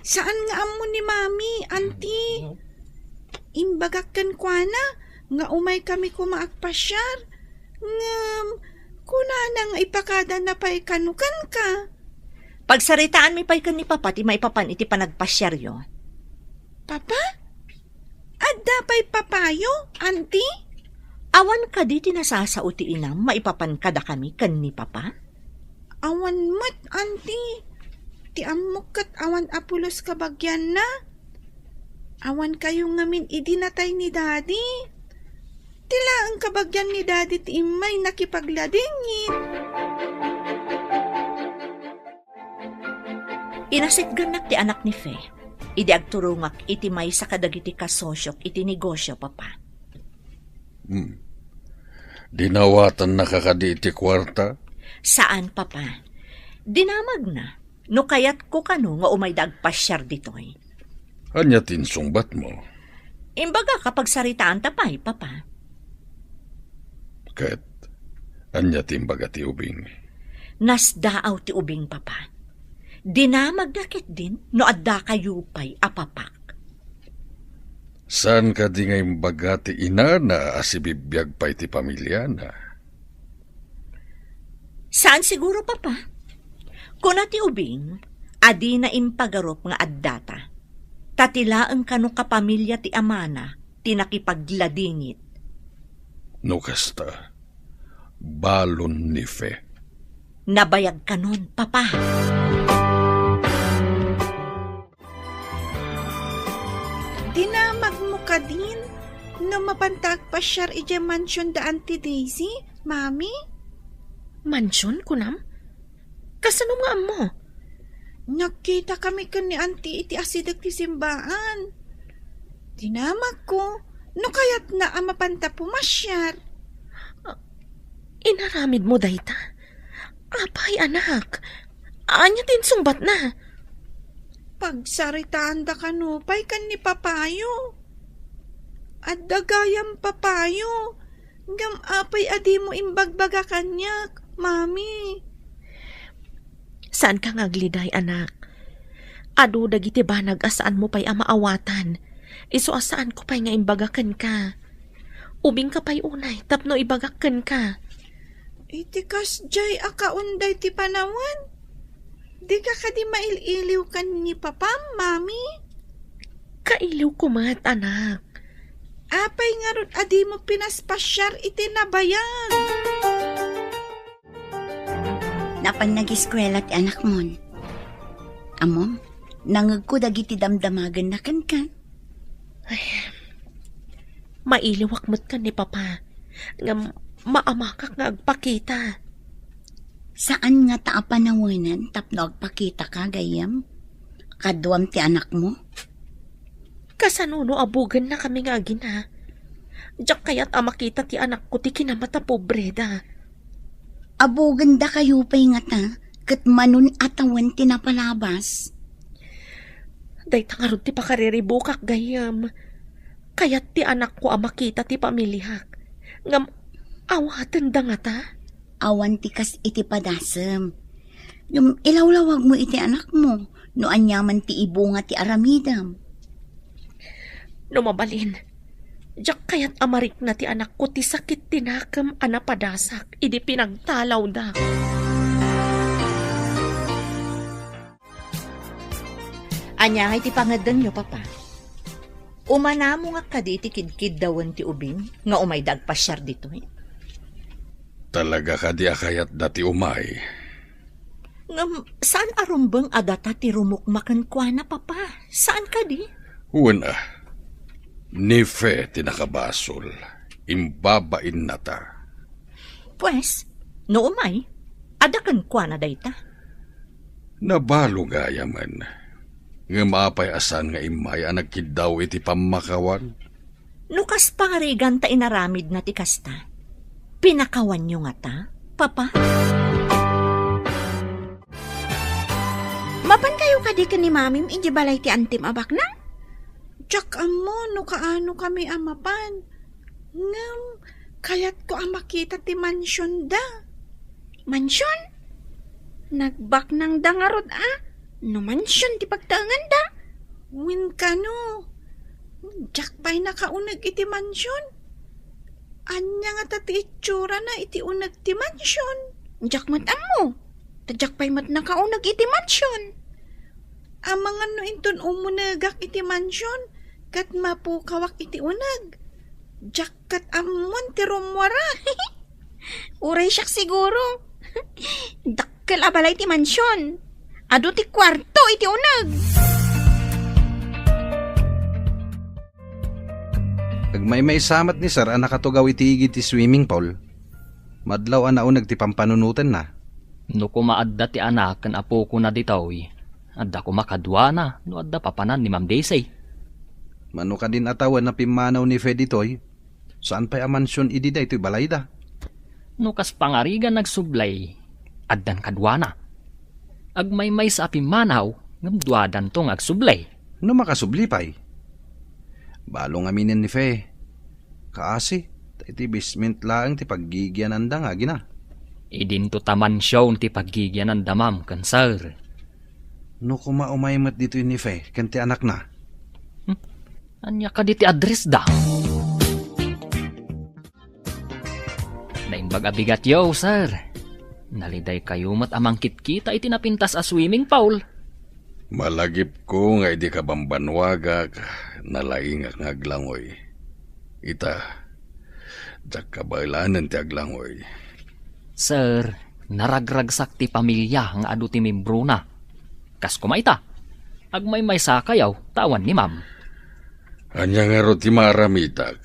Saan nga amo ni mami, auntie? Imbagakan kwa na nga umay kami kumaagpasyar. Kunana nga ipakada na pa'y kanukan ka. Pagsaritaan mi pa'y kan ni papa ti maipapan iti panagpasyaryo. Papa? Adda pa'y papayo, auntie? Awan ka di tinasasao ti inam maipapan kada kami kan ni papa? Awan mat, auntie. Ti amok kat awan apulos kabagyan na. Awan kayo ngamin idinatay ni daddy. Tila ang kabagyan ni daddy ti imay nakipagladingin. Inasitganak ti anak ni Fe. Idi agturungak iti may sa kadagiti kasosyok iti negosyo, papa. Dinawatan na kakadi iti kwarta? Saan, papa? Dinamag na. No kayat ko kano nga umay dagpasyar ditoy. Anya tinsungbat mo? Imbaga kapag saritaan tapay, papa. Ket, anya timbaga ti ubing? Nasdaaw ti ubing, papa. Dinamag dakit din no adda kayupay apapak. Saan ka di ngay baga ti inana asibibiyag pa iti pamilya na? Saan siguro, papa? Kuna ti ubing, adi na impagarop nga addata. Tatilaan kano kapamilya ti amana, tinakipagladingit. No kasta, balon ni Fe. Nabayag kanon, papa. Dinamag mo ka din no mapantag pa siyar ije mansyon da Auntie Daisy, mami? Mansyon, kunam? Kasano nga mo? Nakita kami ka ni Auntie iti asidag ti simbaan. Dinamag ko, no kayat na ang mapanta pumasyar. Inaramid mo, dayta. Apay, anak. Anya tinsungbat na. Pagsaritaan da kanupay kan ni papayo. At dagayam papayo. Ngam apay adi mo imbagbaga kanyak, mami. Saan ka ngagliday, anak? Adu dagiti banag asaan mo pa'y amaawatan. Iso asaan ko pa'y nga imbagakan ka. Ubing ka pa'y unay, tapno ibagakan ka. Itikas jay akaunday ti panawan. Di ka di maililiw kan ni papa, mami? Kailiw ko mat, anak. Apay nga ron adi mo pinaspasyar iti nabayag. Napan nag-eskwela ti anak mo. Amom, nangag ko dagiti damdamagan na kan ka. Mailiwak mo't ka ni papa. Nga maamakak nga agpakita. Saan nga taapanawanan tapno agpakita ka, gayam? Kaduam ti anak mo? Kasanuno abugan na kami nga agina. Diyak kaya't amakita ti anak ko ti kinamata pobreda. Abugan da kayo pa'y nga ta, kat manun atawan tinapalabas. Day tangarod ti pakariribukak, gayam. Kaya't ti anak ko amakita ti pamilihak. Ngam awatan da nga ta. Awan ti kas iti padasem. Yung ilawlawag mo iti anak mo, no anyaman ti ibunga ti aramidam. Numabalin, diyak kaya't amarik na ti anak ko ti sakit tinakam anapadasak, idi pinagtalaw da. Anya ti pangadan nyo, papa. Umana mo nga kadi ti kidkid dawan ti ubing, nga umay dagpasyar dito eh. Talaga ka di akayat dati umay. Saan arumbang adata ti rumukmakan kwa na, papa? Saan ka di? Una, ni Fe tinakabasol, imbabain na ta. Pues, no umay, adakan kwa na dayta. Nabalo gaya man. Nga mapay asan nga imay ang nagkidaw iti pamakawan. Nukas pangarigan ta inaramid na ti kasta. Pinakawan nyo nga ta, papa? Mapan kayo kadi ni mamim iji balay ti antim abak na? Diyak amo, no kaano kami amapan. Ngam, kayat ko amakita ti mansyon da. Mansyon? Nagbak ng dangarod No mansyon ti pagtangan da. Win ka no. Diyak pa'y nakaunag iti mansyon. Anya nga tati itsura na iti unag ti mansyon. Diyak mat amo. Tadyak pa'y mat nakaunag iti mansyon. Amangan no inton umunagak iti mansyon. Kat mapukawak iti unag. Diyak kat amon ti rumwara. Uray siyak siguro. Dakkel abalay ti mansyon. Ado ti kwarto iti unag. Agmay samat ni sir ang nakatugaw iti higit ti swimming pool. Madlaw ang naunag ti pampanunutan na. No kumaadda ti anak kan apo ko na ditaw, adda ko makadwa na no adda papanan ni Ma'am Daisy. Mano ka din atawan na pimanaw ni Fe ditoy. Saan pa'y amansyon idi da ito'y balay da? Nukas pangarigan nagsublay, addan kadwana. Agmay-may sa apimanaw, ngamduadan tong agsublay. No makasubli pa'y. Balo nga minin ni Fe. Kasi, iti basement lang ti paggigyan anda nga gina. Idinto taman siya ti paggigyan ng damam kan sir. No kumaumaymat dito ni Fe, kanti anak na. Anya ka diti address da. Naimbag abigat yo, sir. Naliday kayo mat amangkit kita itinapintas a swimming pool. Malagip ko nga di ka bambanwagak, nalaingak nga aglangoy. Ita, jak kabailanan ti aglangoy. Sir, naragragsak ti pamilya nga adu ti membro na. Kas kumaita, agmay-may sakayaw, tawan ni ma'am. Anya nga ro ti maramitak,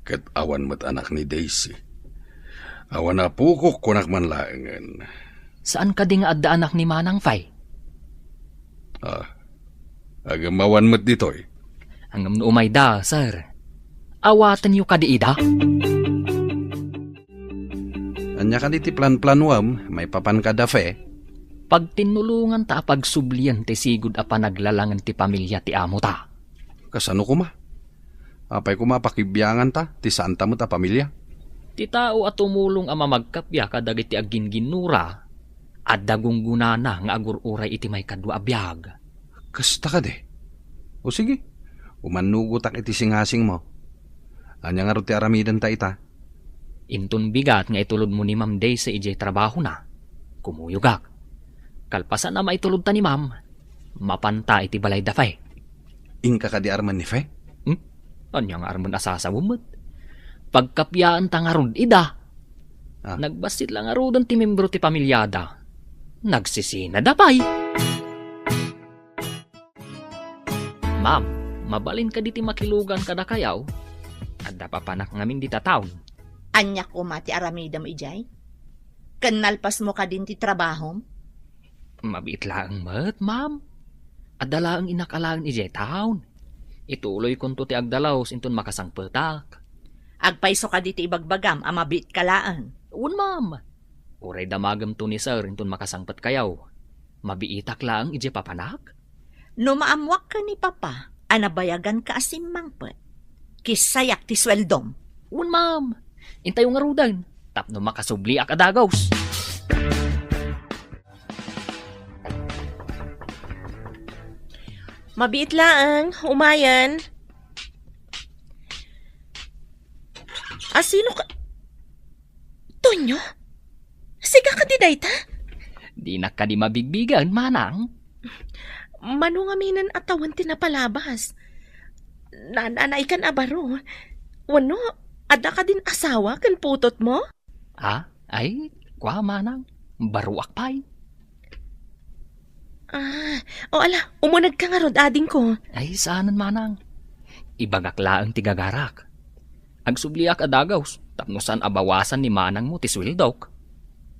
kat awan mat anak ni Daisy. Awan na pukok kunak man laangan. Saan ka di nga adda anak ni Manang Fay? Agamawan mat ditoy. Hanggang umay da, sir. Awatan yu kadiida. Anya ka diti plan-planwam, may papan ka da Fe. Pag tinulungan ta pagsublian ti sigud a panaglalangan ti pamilya ti amo ta. Kasano kuma? Apay kuma pakibyangan ta, ti saan ta mo ta pamilya? Ti tao at tumulong ama magkapya kadagiti agginginura at dagunggunana nga agururay iti may kadwa abiyag. Kasta ka de. O sige, umanugutak iti singasing mo. Anya nga ro ti aramidan ta ita. Intun bigat nga itulod mo ni Ma'am Day sa ijay trabaho na. Kumuyugak. Kalpasan na maitulod ta ni Ma'am. Mapanta iti balay dafay. Ingka ka di arman ni Fe? Anya nga arman asasawumot. Pagkapyaan ta nga rod ida. Nagbasit lang nga rodon ti membro ti pamilyada. Nagsisina dapay. Ma'am, mabalin ka diti makilugan kada kayaw. Adda papanak ngamin di tataon. Anya ko mati aramidam ijay? Kanalpas mo ka din ti trabaho? Mabit lang mat, ma'am. Adala ang inakalaan ijay taon. Ituloy kunto ti agdalaws inton makasangpetak. Agpaiso ka diti ibagbagam, amabit kalaan. Un, ma'am. Uray damagam to ni sir inton makasangpet kayaw. Mabiitak lang ijay papanak. No maamwak ka ni papa, anabayagan ka asim mangpet. Kisayak ti sweldom. Un, ma'am. Intayo nga rudan. Tapno makasubli ak adagaws. Mabiit laang, umayan. Sino ka? Tonyo? Siga ka di dayta? Di na ka di mabigbigan, manang. Manungaminan atawan tinapalabas. Nananay kan abaro. Wano, ada ka din asawa kan putot mo? Ay, kwa manang. Baruak pay. Ala, umunag ka nga rod ading ko. Ay, saanan manang. Ibagak laang tigagarak. Agsubliak adagaws, tapno saan abawasan ni manang mo ti swildok.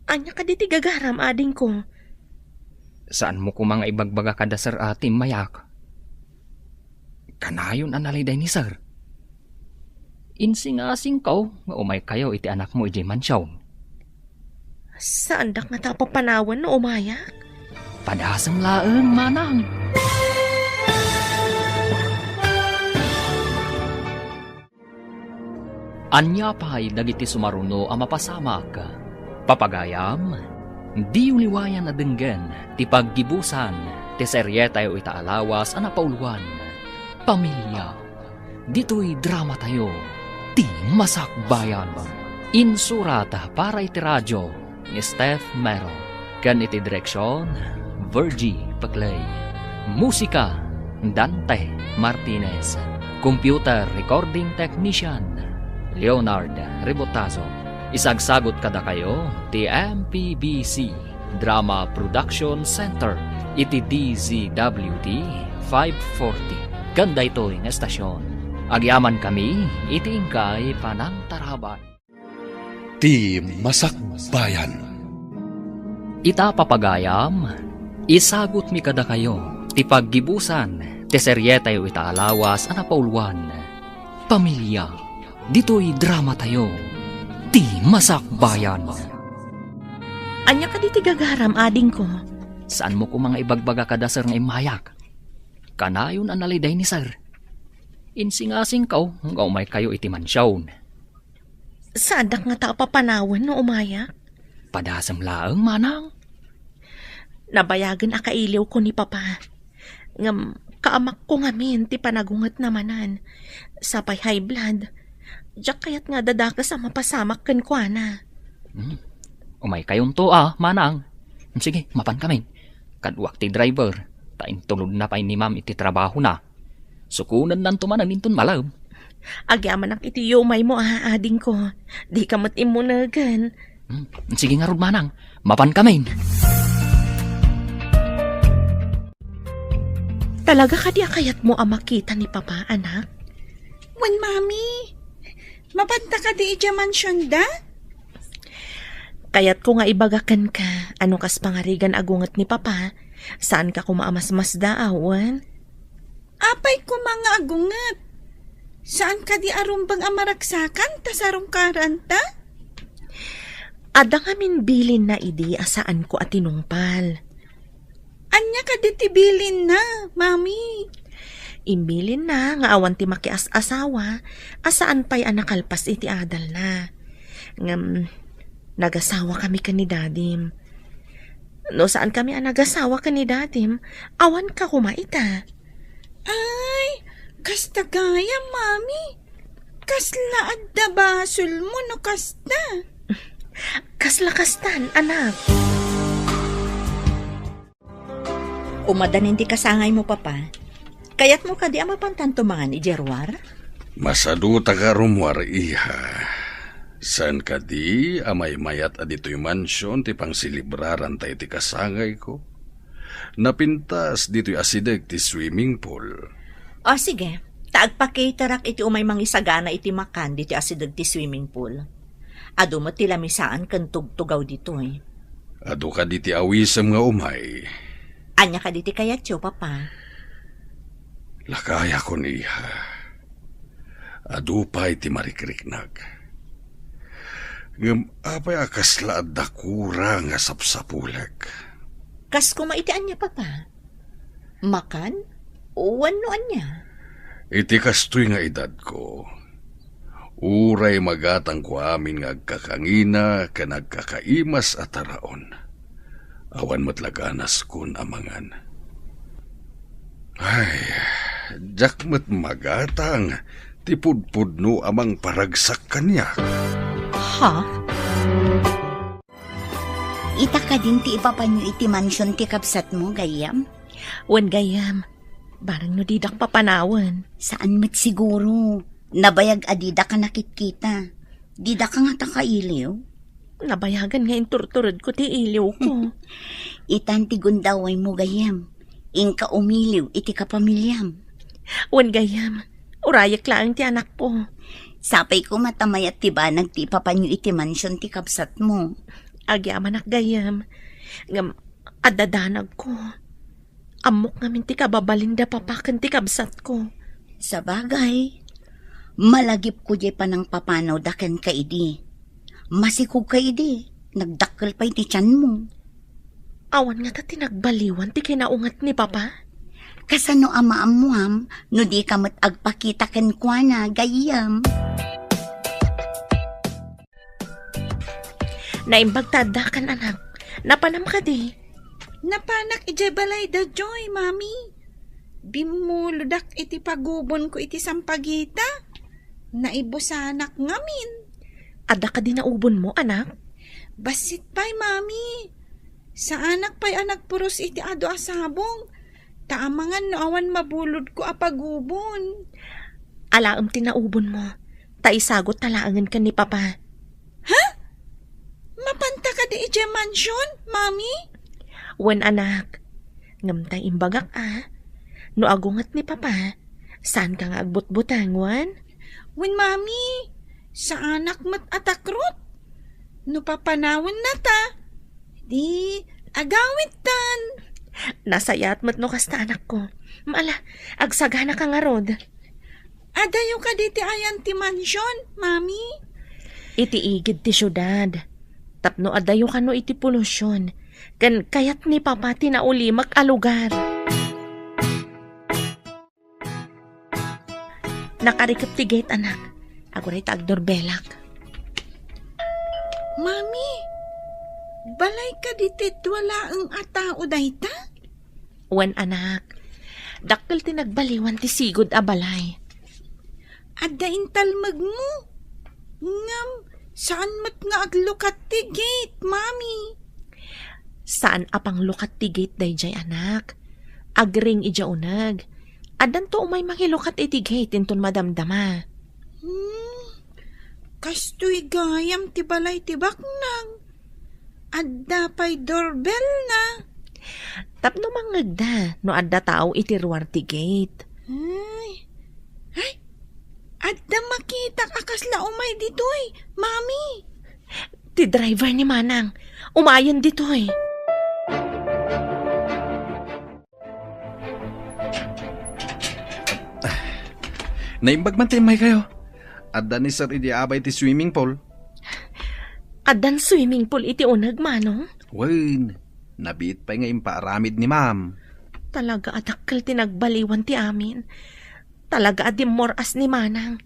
Anya ka di tigagaram ading ko. Saan mo kumang ibagbaga kada sir atim mayak? Kanayon analiday ni sir. Insing-asing ko, nga umay kayo iti anak mo iti mansyaw. Saan dak nga tapapanawan no umayak? Padasang laeng, manang. Anya pa'y dagiti sumaruno ang mapasamak. Papagayam, di uliwayan na denggen, ti paggibusan, ti serye tayo itaalawas ang napauluan. Pamilya, dito'y drama tayo, ti masakbayan. Insurata para iti radyo ni Steph Mero. Kan iti direksyon, Virgie Paclay. Musika, Dante Martinez. Computer Recording Technician, Leonard Rebotazo. Isagsagot kada kayo, ti MPBC Drama Production Center, iti DZWD 540. Ganda ito ng estasyon. Agyaman kami, iti ingkay panang taraban. Ti Masakbayan. Ita papagayam, isagot mi kada kayo, ti paggibusan, ti serye tayo itaalawas ang napauluan. Pamilya, dito'y drama tayo. Ti Masakbayan. Anya ka di ti gagaram, ading ko. Saan mo ko mga ibagbaga kada sir nga imayak? Kanayon ang naliday ni sir. Insing-asing kaw, nga umay kayo iti mansyawn. Sadak nga ta papanawan no umaya. Padasam laang manang. Nabayagan akailiw ko ni Papa. Ngam, kaamak ko ngamin ti panagungat namanan. Sapay high blood. Diyak kayat nga dadaka sa mapasamak kan ko na. Umay kayon to manang. Sige, mapan kami. Kadwak ti driver. Tain tulod na pa ni ma'am iti trabaho na. Sukunan nan tumanan inton malam. Agyaman ang iti yumay mo ading ko. Di ka matim mo na gan. Sige nga rod manang. Mapan kami. Talaga ka di akayat mo ang makita ni Papa, anak? Wan, Mami. Mapanta ka di ija mansyon da? Kaya't ko nga ibagakan ka, ano kas pangarigan agungat ni Papa, saan ka kumaamas-mas daawan? Apay ko mga agungat. Saan ka di arumbang amaragsakan, tasarong karanta? Ada ngamin bilin na idi asaan ko at tinungpal. Anya ka di tibilin na, Mami. Imbilin na nga awan ti makias-asawa, asaan pa'y anakalpas iti adal na. Ngam, nagasawa kami ka ni Dadim. No saan kami nagasawa ka ni Dadim, awan ka kumaita. Ay, kasta gaya, Mami. Kasla adda basol mo no kasta. Kasla-kastan, anak. Umadan hindi kasangay mo, Papa. Kayat mo ka di mapantantumangan ni Jerwar? Masaduta ka rumwar, iha. San ka di amay mayat adito'y mansyon ti pang silibraran tayo ti kasangay ko? Napintas dito'y asideg ti swimming pool. O sige, taagpakitarak iti umay mangisagana iti makan diti asideg ti swimming pool. Ado mo ti lamisaan kan tugtugaw dito'y. Ado ka diti awisam nga umay. Anya ka diti kayat yo, Papa? Lakaya ko niya. Adu pa iti marikriknag. Ngam apay akasla at dakura nga sapsapulag. Kas kumaiti anya, Papa? Makan? O ano anya? Iti kastoy nga edad ko. Uray magatang ko amin nga agkakangina ka nagkakaimas at taraon. Awan matlaganas kun amangan. Ay, jakmat magatang, tipudpud no amang paragsak kanya. Ha? Ita ka din ti ipapanyo iti mansyon ti kapsat mo, gayam? Wan gayam, barang no didak papanawan. Saan met siguro? Nabayag adida ka nakikita. Dida ka nga takailiw. Nabayagan nga inturturod ko ti iliw ko. Itan ti gundaway mo, gayam. Ingka umiliw iti kapamilyam. Wan gayam, urayak lang ti anak po. Sapay ko matamayat ti banag ti ipapanyo iti mansyon ti kapsat mo. Agyam anak gayam, ngam adadanag ko. Amok ngamin ti kababalinda papakan ti kabsat ko. Sa bagay, malagip ko di pa ng papanaw daken ka idi. Masikog ka idi, nagdakkel pa iti tiyan mo. Awan nga ta tinagbaliwan ti kinaungat ni Papa. Kasano amaamuam, no di ka mat agpakita ken kwa na, gayam. Naimbagtada kan anak, napanam ka di. Napanak ije balay da joy, Mami. Bimuludak iti pagubon ko iti sampagita. Naibusanak ngamin. Ada ka di naubon mo, anak? Basit pa'y, Mami. Sa anak pa'y anak puros iti ado asabong. Taamangan no awan mabulod ko apagubon. Alaam tinaubon mo. Taisagot talaangan ka ni Papa. Ha? Mapanta ka di ije mansyon, Mami? Wen anak, ngamtay imbagak no agungat ni Papa, saan ka nga agbut-butang, wan? Wen, Mami, sa anak mat atakrot. No papanawin na ta, di agawit tan. Nasayat mat no kasta anak ko. Maala, agsagana ka nga rod. Adayo ka diti ayan ti mansyon, mami. Iti igid ti syudad. Tapno adayo kano iti polusyon. Kan kayat ni papa tinaulimak a lugar. Nakarikap ti gate, anak. Ako rin tagdorbelak. Mami, balay ka ditit wala ang atao dayta? Wan, anak. Dakkel ti nagbaliwan ti sigod a balay. Adda intalmag mo. Ngam, saan mat nga aglukat ti gate, mami? Saan apang lukat ti gate dayjay, anak? Agring ija unag. Adan to umay mangilukat iti gate inton madamdama. Kastoy gayam ti balay ti baknang. Adda pa'y doorbell na. Tapno mangagda no adda tao iti ruwar ti gate. Ay, adda makita akasla umay ditoy, mami. Ti driver ni Manang. Umayon ditoy. Naimbag man tayo may kayo. Adda ni sir idi abay ti swimming pool. Adan swimming pool iti unag, Manong. Wain, nabiit pa nga impaaramid ni ma'am. Talaga adakkel ti nagbaliwan ti amin. Talaga adim moras ni Manang.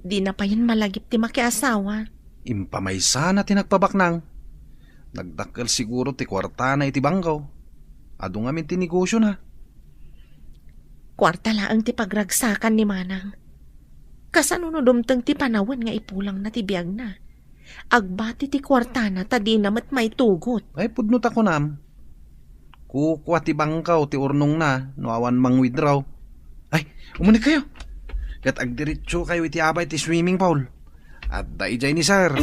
Di na pa yun malagip ti makiasawa. Impamaysa na tinagpabaknang. Nagdakkel siguro ti kwarta na iti banggaw. Ado nga min ti negosyo na. Kwarta laang ti pagragsakan ni Manang. Kasano no dumteng ti panawan nga ipulang na ti biyag na. Agbati ti kwarta na tadi namat may tugot. Ay pudnot ako nam. Kukwa ti bangkaw ti urnong na no awan mang withdraw. Ay, umunik kayo. Kat agdiritso kayo iti abay ti swimming pool. At daijay ni sir.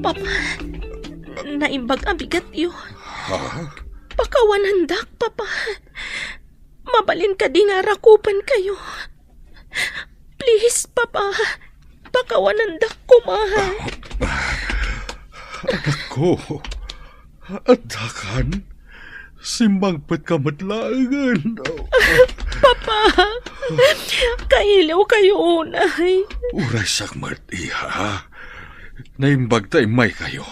Papa, naimbag ang bigat yun. Ha? Pakawanandak, Papa. Mabalin ka di nga rakupan kayo. Please, Papa. Pakawanandak ko, mahal. Anak ko, adakan, simbangpat ka matlaangan. Papa, kailaw kayo unay. Uray sakmat, iha. Naimbag tayo may kayo.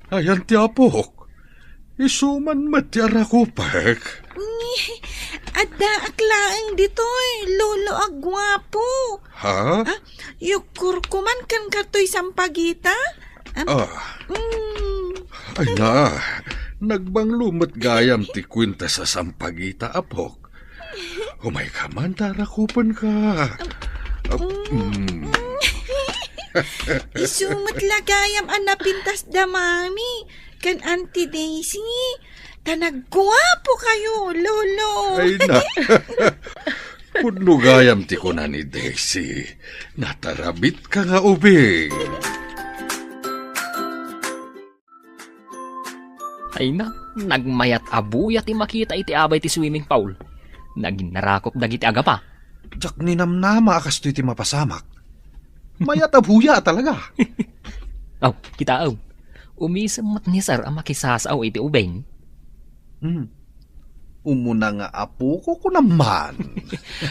Ayan ti apok. Isuman matyara ko, pek. Adda aklaang ditoy, lolo agwapo. Ha? Yukur kuman kan katoy sampagita? Ay na, nagbanglumat gayam ti kwinta sa sampagita, apok. Umay ka man, darakupan ka. Isumot lagayam ang napintas da mami. Kan Auntie Daisy, tanagguwapo kayo, lolo. Ay na, pudno gayam ti ko na ni Daisy. Natarabit ka nga ubing. Ay na, nagmayat abuyat ti makita iti abay ti swimming pool. Naginarakop dagiti aga pa. Jak ninamnama akas to iti mapasamak. Mayat abuya talaga. Aw, kita aw. Umisamat ni sir ang makisasaw iti ubeng. Umuna nga apo ko naman.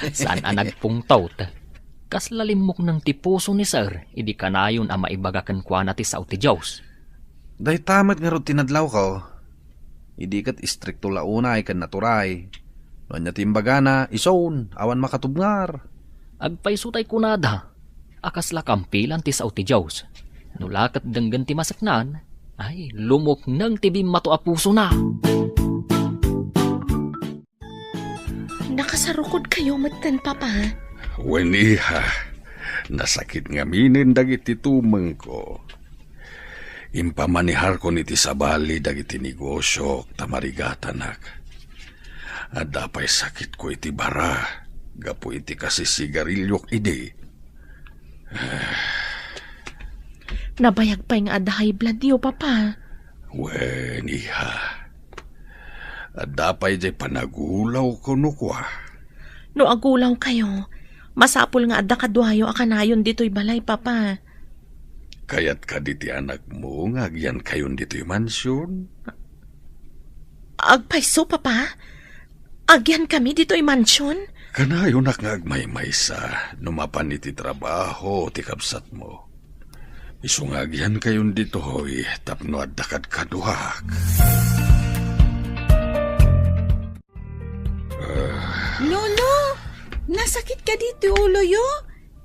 Saan ang nagpungtaw ta? Kaslalimok ng tipuso ni sir, idi kanayon ang maibagakan kwa na ti sao ti Diyos. Day tamat nga ro tinadlaw ko. Idi kat istrikto launay kan naturay. Nonya timbaga na, isown, awan makatubngar. Agpaisutay kunada. Akasla kampilan ti sao ti Diyos. Nulakat denggan ti masaknan, ay lumok ng tibim mato a puso na. Nakasarukod kayo matan, Papa. Wen iha, nasakit nga minin dagiti tumeng ko. Impamanihar ko niti sabali dagiti negosyo tamarigatanak. At dapay sakit ko iti bara, gapu iti kasi sigarilyok idi. Nabayag pa yung ada high blood yo, Papa. Wen iha, at dapay jay panagulaw ko nukwa. No agulaw kayo, masapul nga ada kadwayo akanayon dito'y balay, Papa. Kayat ka diti anak mo, ngagyan kayon dito'y mansyon. Agpaiso, Papa? Agyan kami dito'y mansyon? Kanayo nakagmaymay sa numapan iti trabaho ti kabsat mo. Isungagyan kayon dito hoy, tapno at dakad kaduhak. Lolo, nasakit ka dito ulo yo?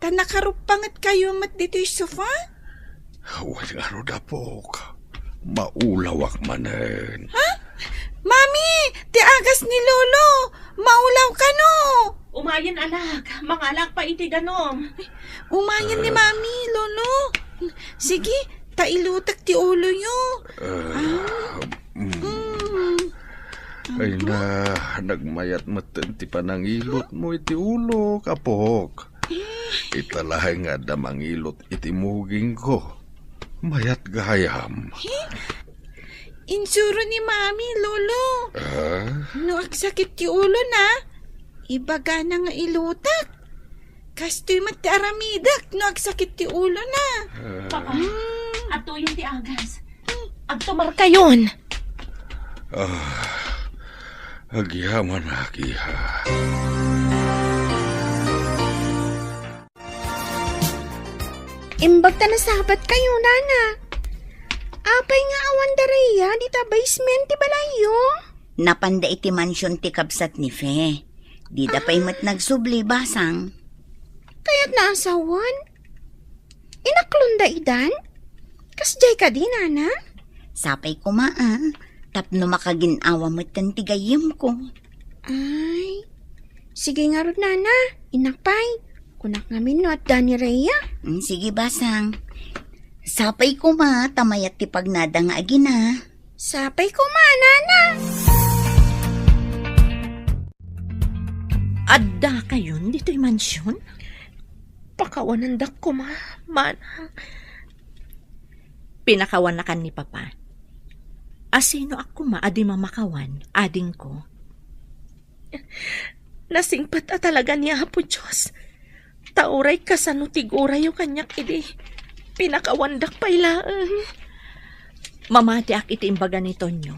Tanakarupangat kayo mat dito yung sofa? Huwag nga ro dapok. Maulawak manen. Ha? Mami, ti agas ni Lolo. Maulaw ka no. Umayan anak, mangalak pa iti ganom. Umayan ni Mami, Lolo. Sige, tailutak ti ulo yo. Ay na, nagmayat maten ti panangilot mo iti ulo, kapok. Italahay nga damangilot iti muging ko. Mayat gayam. Insuro ni Mami, Lolo. No, agsakit ti ulo na. Ibaga na nga ilutak. Kastoy mati aramidak, no, agsakit ti ulo na. Papa, ato yung ti agas. Agtumar kayon. Agyaman akiha. Imbag ta nasabat kayo, nana. Apay nga awan dareya, di ta basement ti balayo. Napanda iti mansyon ti kabsat ni Fe. Di da pa'y mat nagsubli, basang. Kaya't naasawan. Inaklunda idan? Kasjay ka di, nana? Sapay ko tapno makaginawa mo't kan tigayim ko. Ay, sige nga rod, nana. Inakpay. Kunak ngamin no at Dani Rhea. Sige, basang. Sapay ko tamayat ti pagnada nga agina. Sapay ko nana. Adda kayon dito'y mansyon? Pakawanandak ko manang. Pinakawan na kan ni Papa. Asino ako adi mamakawan, ading ko. Nasingpat talaga niya po, Diyos. Tauray kasano tiguray yung kanyak idi. Pinakawandak pailaan. Mamati ak iti imbaga ni Tonyo.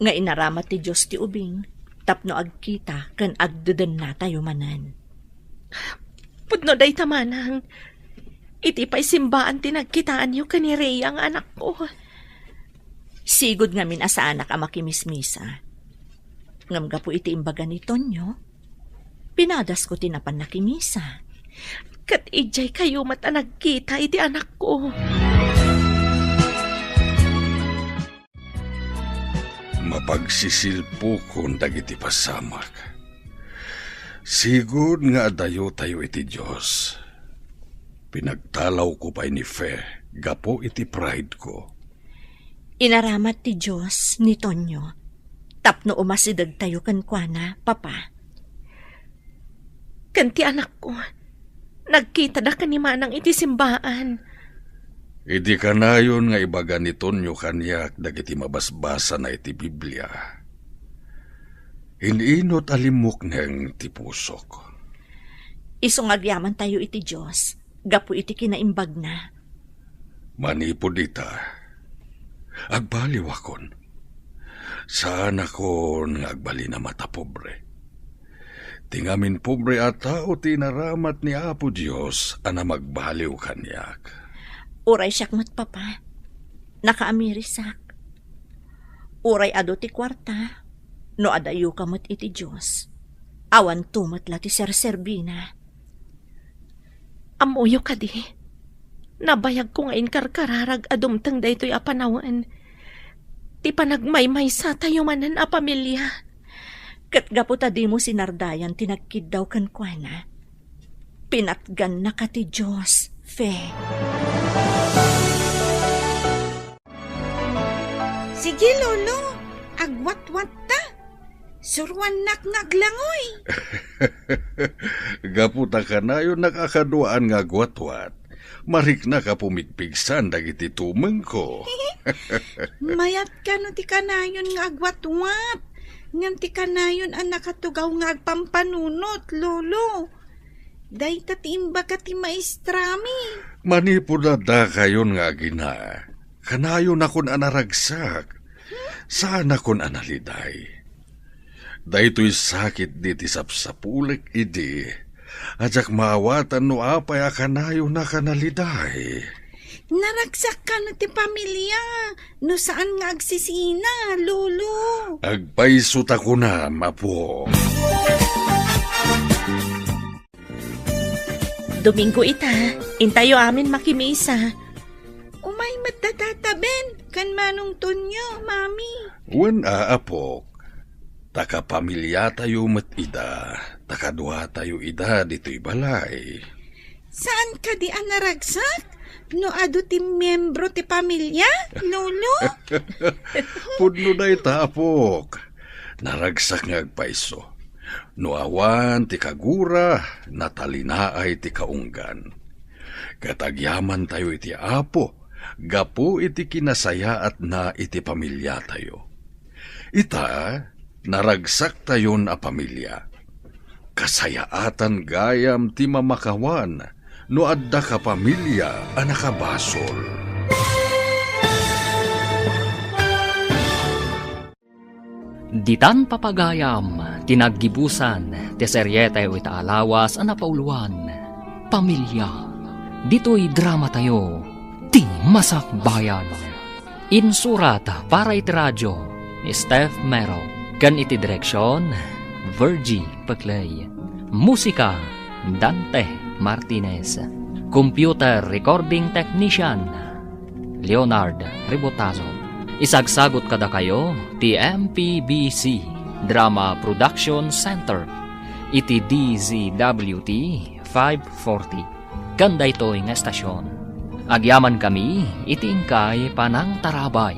Nga inaramat ti Diyos ti ubing, tapno agkita kan agdudan na tayo manan. Pudno day tamanang. Iti pa'y simbaan tinagkitaan yung kani Rhea ang anak ko. Sigod ngamin asa anak ang makimismisa. Ngamga po iti imbaga ni Tonyo. Pinadas ko tinapan nakimisa. Kat ijay kayo mata nagkita iti anak ko. Mapagsisilpo kong dagiti pasamak. Sigod nga adayo tayo iti Diyos. Pinagtalaw ko pa ni Fe, gapo iti pride ko. Inaramat ti Diyos ni Tonyo. Tapno umasidag tayo kankwana, Papa. Kanti anak ko, nagkita da kanimanang iti simbaan. Idi kanayon nga ibaga ni Tonyo kanyak dagiti mabasbasa na iti Biblia. Ininot alimok neng ti pusok. Isungagyaman tayo iti Diyos, gapo iti kinaimbag na. Manipod ita, agbaliw akon. Saan akon nga agbali na mata pobre. Tingamin pobre at tao tinaramat ni Apo Diyos ana magbaliw kanyak. Uray siyak mat, Papa. Nakaamirisak. Uray ado ti kwarta. No adayo ka mat iti Diyos. Awan tumat la ti Ser-Serbina. Amuyo ka di. Nabayag ko ngayon karkararag adumtang daytoy apanawan. Ti panagmaymay sa tayo manan a pamilya. Kat gaputa di mo sinardayan tinagkid daw kankwana. Pinatgan na ka ti Diyos, Fe. Sige, Lolo. Agwat-wat ta. Surwan nak ngaglangoy. Gaputa ka na yun nakakaduaan nga gwatwat. Marik na ka pumigpigsan dagiti tumeng ko. Mayat ka no ti kanayon nga agwat-wat. Ngam ti kanayon ang nakatugaw nga agpampanunot, Lolo. Day tatimba ka ti maestrami. Manipod na da kayon nga gina. Kanayon akon anaragsak. Saan akon analiday. Daytoy sakit di ti sapsapulik idi. Ajak maawatan no apay akanayo na kanaliday. Naragsak ka no ti pamilya. No saan nga agsisina, Lolo? Agpaisuta ko na, mapo. Domingo ita, intayo amin makimisa. Umay mattatataben, kan manong tunyo, Mami. Wan aapok, takapamilya tayo matida, takadwa tayo ida dito'y balay. Saan ka di naragsak? No ado ti miyembro ti pamilya, Lolo? Pudno na itapok. Naragsak nga agpaiso. No awan ti kagura, natalinaay ti kaunggan. Katagyaman tayo iti apo, gapo iti kinasayaat na iti pamilya tayo. Ita, naragsak tayon a pamilya. Kasayaatan gayam ti mamakawan, no adda ka pamilya a nakabasol. Ditan papagayam, tinaggibusan, teseryeta iti alawas a napauluan. Pamilya, dito'y drama tayo, ti Masakbayan. Insurat para iti radyo ni Steph Mero, kan iti direksyon, Virgie Paclay. Musika, Dante Martinez. Computer Recording Technician, Leonard Ribotazo. Isagsagot kada kayo, ti MPBC Drama Production Center, iti DZWT 540. Ganda ito nga estasyon. Agyaman kami, iti ingkay panang tarabay.